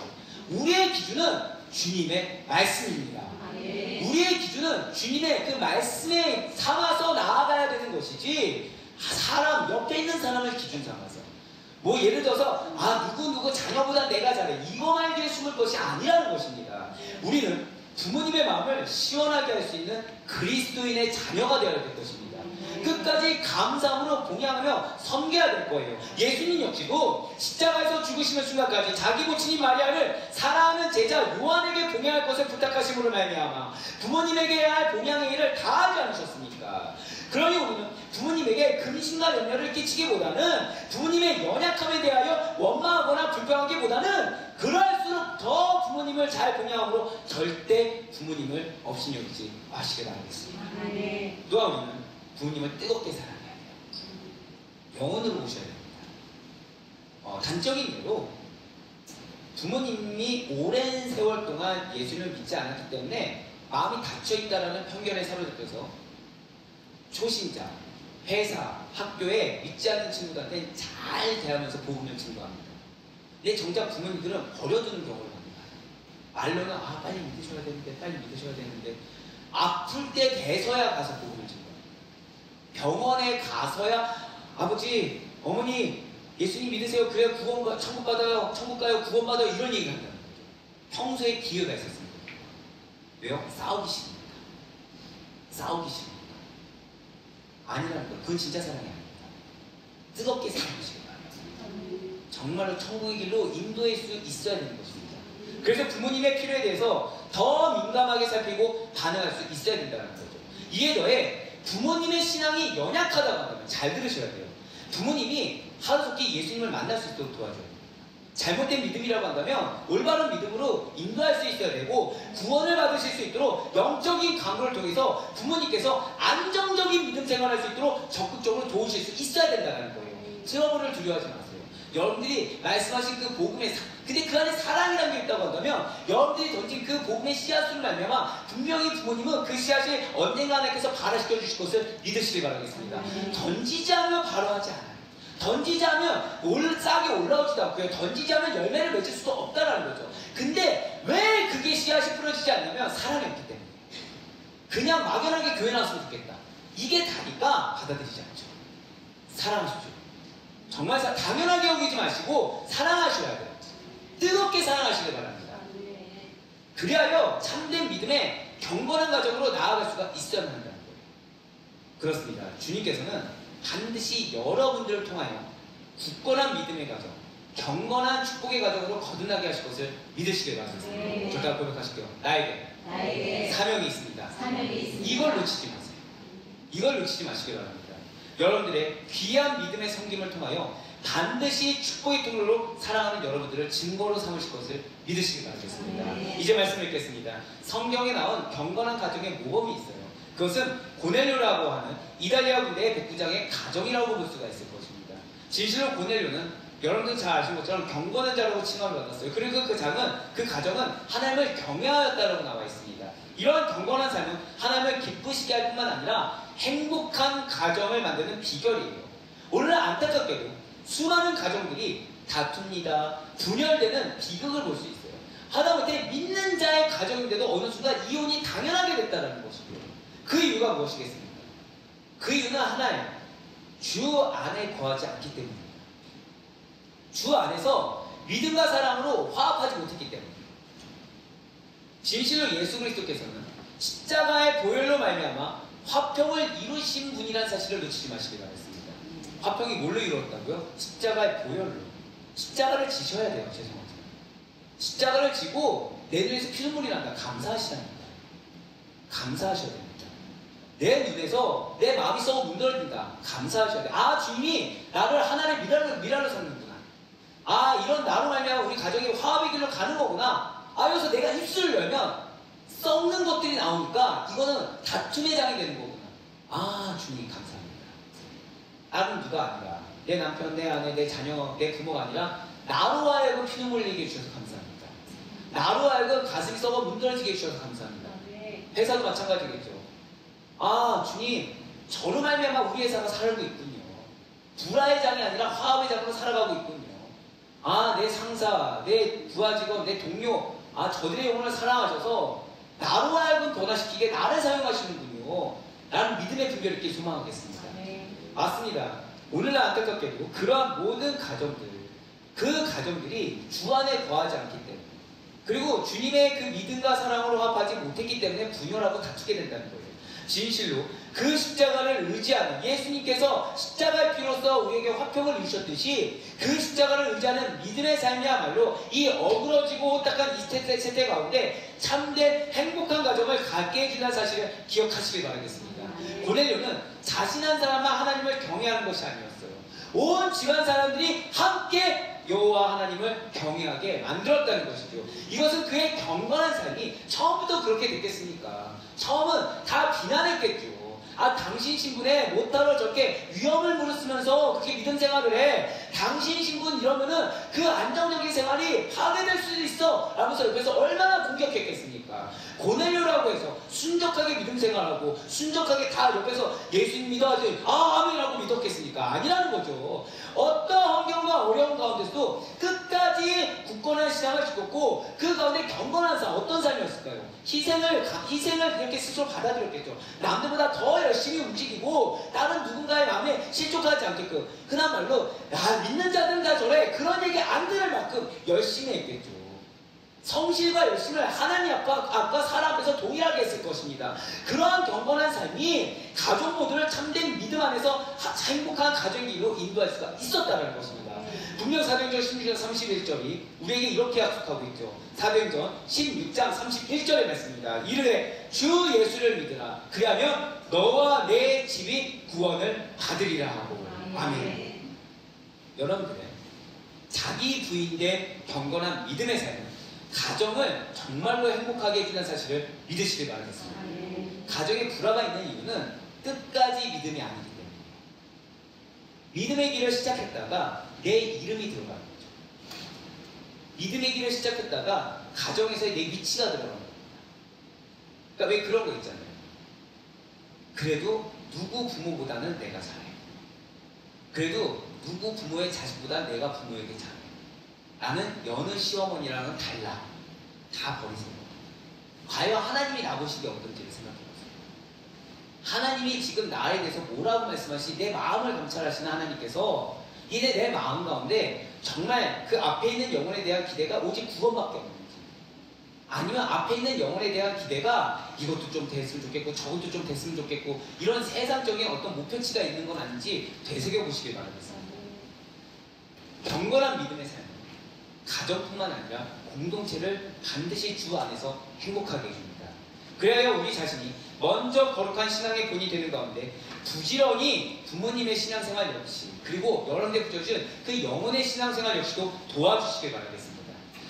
우리의 기준은 주님의 말씀입니다. 우리의 기준은 주님의 그 말씀에 삼아서 나아가야 되는 것이지 사람 옆에 있는 사람을 기준 삼아서 뭐 예를 들어서 누구 자녀보다 내가 잘해 이거만 위해 숨을 것이 아니라는 것입니다. 우리는 부모님의 마음을 시원하게 할 수 있는 그리스도인의 자녀가 되어야 될 것입니다. 끝까지 감사함으로 봉양하며 섬겨야 될 거예요. 예수님 역시도 십자가에서 죽으시는 순간까지 자기 모친인 마리아를 사랑하는 제자 요한에게 봉양할 것을 부탁하심으로 말미암아 부모님에게 해야 할 봉양의 일을 다 하지 않으셨습니까? 그러니 우리는 부모님에게 근심과 염려를 끼치기보다는 부모님의 연약함에 대하여 원망하거나 불평하기보다는 그럴수록 더 부모님을 잘 봉양함으로 절대 부모님을 업신여기지 마시길 바라겠습니다. 또한 우리는 부모님을 뜨겁게 사랑해야 돼요. 영혼으로 모셔야 됩니다. 단적인 예로 부모님이 오랜 세월 동안 예수를 믿지 않았기 때문에 마음이 닫혀있다는 편견에 사로잡혀서 초신자, 회사, 학교에 믿지 않는 친구들한테 잘 대하면서 복음을 증거합니다. 근데 정작 부모님들은 버려두는 경우를 합니다. 말로는 빨리 믿으셔야 되는데 아플 때 돼서야 가서 복음을 증거합니다. 병원에 가서야 아버지, 어머니 예수님 믿으세요. 그래야 천국 가요, 구원 받아요. 이런 얘기를 한다는 거죠. 평소에 기회가 있었습니다. 왜요? 싸우기 싫습니다. 아니라는 거. 그건 진짜 사랑이 아닙니다. 뜨겁게 사랑하시기 바랍니다. 정말로 천국의 길로 인도할 수 있어야 되는 것입니다. 그래서 부모님의 필요에 대해서 더 민감하게 살피고 반응할 수 있어야 된다는 거죠. 이에 더해 부모님의 신앙이 연약하다고 한다면 잘 들으셔야 돼요. 부모님이 하루속히 예수님을 만날 수 있도록 도와줘요. 잘못된 믿음이라고 한다면 올바른 믿음으로 인도할 수 있어야 되고 구원을 받으실 수 있도록 영적인 강구를 통해서 부모님께서 안정적인 믿음 생활할 수 있도록 적극적으로 도우실 수 있어야 된다는 거예요. 트러블을 두려워하지 마세요. 여러분들이 말씀하신 그 복음의 근데 그 안에 사랑이라는 게 있다고 한다면 여러분들이 던진 그 복음의 씨앗으로 말미암아 분명히 부모님은 그 씨앗이 언젠가 하나님께서 발화시켜 주실 것을 믿으시길 바라겠습니다. 던지지 않으면 발화하지 않아요. 던지지 않으면 싹이 올라오지도 않고요. 던지지 않으면 열매를 맺을 수도 없다는 거죠. 근데 왜 그게 씨앗이 뿌려지지 않냐면 사랑이 없기 때문에. 그냥 막연하게 교회 나왔으면 좋겠다. 이게 다니까 받아들이지 않죠. 사랑하십시오. 정말 당연하게 여기지 마시고 사랑하셔야 돼요. 뜨겁게 사랑하시길 바랍니다. 그리하여 참된 믿음의 경건한 가정으로 나아갈 수가 있어야 한다는 거예요. 그렇습니다. 주님께서는 반드시 여러분들을 통하여 굳건한 믿음의 가정, 경건한 축복의 가정으로 거듭나게 하실 것을 믿으시길 바랍니다. 저희가 고백하실게요. 나에게 사명이 있습니다. 이걸 놓치지 마세요. 이걸 놓치지 마시길 바랍니다. 여러분들의 귀한 믿음의 섬김을 통하여 반드시 축복의 통로로 사랑하는 여러분들을 증거로 삼으실 것을 믿으시길 바라겠습니다. 이제 말씀을 읽겠습니다. 성경에 나온 경건한 가정의 모범이 있어요. 그것은 고넬료라고 하는 이달리아 군대의 백부장의 가정이라고 볼 수가 있을 것입니다. 진실로 고넬료는 여러분들 잘 아시는 것처럼 경건한 자라고 칭함을 받았어요. 그리고 그 가정은 하나님을 경외하였다라고 나와 있습니다. 이러한 경건한 삶은 하나님을 기쁘시게 할 뿐만 아니라 행복한 가정을 만드는 비결이에요. 오늘 안타깝게도 수많은 가정들이 다툽니다. 분열되는 비극을 볼 수 있어요. 하다못해 믿는 자의 가정인데도 어느 순간 이혼이 당연하게 됐다는 것이고요. 그 이유가 무엇이겠습니까? 그 이유는 하나예요. 주 안에 거하지 않기 때문입니다. 주 안에서 믿음과 사랑으로 화합하지 못했기 때문입니다. 진실로 예수 그리스도께서는 십자가의 보혈로 말미암아 화평을 이루신 분이라는 사실을 놓치지 마시기 바랍니다. 화평이 뭘로 이루었다고요? 십자가의 보혈로. 십자가를 지셔야 돼요. 죄송합니다. 십자가를 지고 내 눈에서 피눈물이 난다. 감사하시다니까. 감사하셔야 됩니다. 내 눈에서 내 마음이 썩어 문드러진다. 감사하셔야 돼요. 아, 주님이 나를 하나의 미랄로 삼는구나. 아, 이런 나로 말미암아 우리 가정이 화합의 길로 가는 거구나. 아, 여기서 내가 입술을 열면 썩는 것들이 나오니까 이거는 다툼의 장이 되는 거구나. 아, 주님 감사합니다. 나는 누가 아니라 내 남편, 내 아내, 내 자녀, 내 부모가 아니라 나로 하여금 피눈물 흘리게 해주셔서 감사합니다. 나로 하여금 가슴이 썩어 문드러지게 해주셔서 감사합니다. 회사도 마찬가지겠죠. 아, 주님, 저로 말미암아 우리 회사가 살고 있군요. 불화의 장이 아니라 화합의 장으로 살아가고 있군요. 아, 내 상사, 내 부하 직원, 내 동료, 아, 저들의 영혼을 사랑하셔서 나로 하여금 변화시키게 나를 사용하시는군요. 나는 믿음의 분별을 있게 소망하겠습니다. 맞습니다. 오늘날 안타깝게도 그러한 모든 가정들, 그 가정들이 주 안에 거하지 않기 때문에, 그리고 주님의 그 믿음과 사랑으로 화합하지 못했기 때문에 분열하고 다투게 된다는 거예요. 진실로 그 십자가를 의지하는, 예수님께서 십자가의 피로써 우리에게 화평을 이루셨듯이 그 십자가를 의지하는 믿음의 삶이야말로 이 어그러지고 딱한 이 세대 가운데 참된 행복한 가정을 갖게 해준다는 사실을 기억하시길 바라겠습니다. 고넬료는 자신 한 사람만 하나님을 경외하는 것이 아니었어요. 온 집안 사람들이 함께 여호와 하나님을 경외하게 만들었다는 것이죠. 이것은 그의 경건한 삶이 처음부터 그렇게 됐겠습니까? 처음은 다 비난했겠죠. 아, 당신 신분에 못하러 저렇게 위험을 무릅쓰면서 그렇게 믿음 생활을 해. 당신 신분 이러면은 그 안정적인 생활이 파괴될 수도 있어. 라면서 옆에서 얼마나 공격했겠습니까? 고넬료라고 해서 순적하게 믿음 생활하고 순적하게 다 옆에서 예수님 믿어야지, 아, 아멘이라고 믿었겠습니까? 아니라는 거죠. 어떤 환경과 어려운 가운데서도 끝까지 굳건한 신앙을 지켰고 그 가운데 경건한 삶, 어떤 삶이었을까요? 희생을 이렇게 스스로 받아들였겠죠. 남들보다 더 열심히 움직이고 다른 누군가의 마음에 실족하지 않게끔, 그나말로 야, 믿는 자들은 다 저래, 그런 얘기 안 들을 만큼 열심히 했겠죠. 성실과 열심을 하나님 앞과 사람 앞에서 동일하게 했을 것입니다. 그러한 경건한 삶이 가족 모두를 참된 믿음 안에서 행복한 가정으로 인도할 수가 있었다는 것입니다. 분명 사도행전 16장 31절이 우리에게 이렇게 약속하고 있죠. 사도행전 16장 31절의 말씀입니다. 이르되 주 예수를 믿으라. 그리하면 너와 내 집이 구원을 받으리라 하고. 아멘. 여러분들은 자기 부인된 경건한 믿음의 삶은 가정을 정말로 행복하게 해주는 사실을 믿으시길 바라겠습니다. 가정에 불화가 있는 이유는 끝까지 믿음이 아니기 때문에, 믿음의 길을 시작했다가 내 이름이 들어가는 거죠. 믿음의 길을 시작했다가 가정에서의 내 위치가 들어가는 거예요. 그러니까 왜 그런 거 있잖아요. 그래도 누구 부모보다는 내가 잘해. 그래도 누구 부모의 자식보다 내가 부모에게 잘해. 나는 여느 시어머니랑은 달라. 다 버리세요. 과연 하나님이 나보시기에 어떤지를 생각해보세요. 하나님이 지금 나에 대해서 뭐라고 말씀하시니, 내 마음을 감찰하시는 하나님께서 이제 내 마음 가운데 정말 그 앞에 있는 영혼에 대한 기대가 오직 구원밖에 없는지, 아니면 앞에 있는 영혼에 대한 기대가 이것도 좀 됐으면 좋겠고 저것도 좀 됐으면 좋겠고 이런 세상적인 어떤 목표치가 있는 건 아닌지 되새겨보시길 바라겠습니다. 경건한 믿음의 삶, 가정뿐만 아니라 공동체를 반드시 주 안에서 행복하게 해줍니다. 그래야 우리 자신이 먼저 거룩한 신앙의 본이 되는 가운데 부지런히 부모님의 신앙생활 역시, 그리고 여러분들 붙여준 그 영혼의 신앙생활 역시도 도와주시길 바라겠습니다.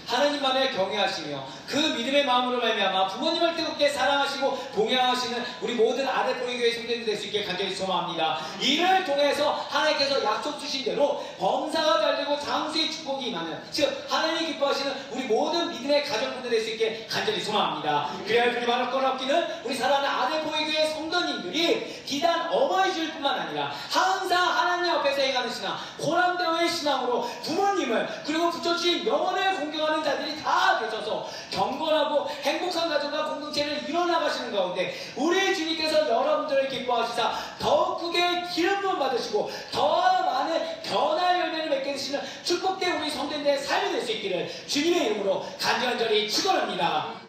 하나님만을 경외하시며 그 믿음의 마음으로 말미암아 부모님을 뜨겁게 사랑하시고 봉양하시는 우리 모든 아랫보이교회 성도님들 될 수 있게 간절히 소망합니다. 이를 통해서 하나님께서 약속 주신 대로 범사가 잘되고 장수의 축복이 임하는, 즉 하나님이 기뻐하시는 우리 모든 믿음의 가정분들 될 수 있게 간절히 소망합니다. 그래야 그리 바로 꺼놓기는 우리 사랑하는 아랫보이교회 성도님들이 비단 어머니 줄 뿐만 아니라 항상 하나님 앞에서 행하는 신앙, 고람대로의 신앙으로 부모님을 그리고 붙여주신 영혼을 공경하는 자들이 다 되셔서 경건하고 행복한 가정과 공동체를 이뤄나가시는 가운데 우리 주님께서 여러분들을 기뻐하시사 더욱 크게 기름 부음 받으시고 더 많은 변화의 열매를 맺게 되시는 축복된 우리 성도님들의 삶이 될 수 있기를 주님의 이름으로 간절히 축원합니다.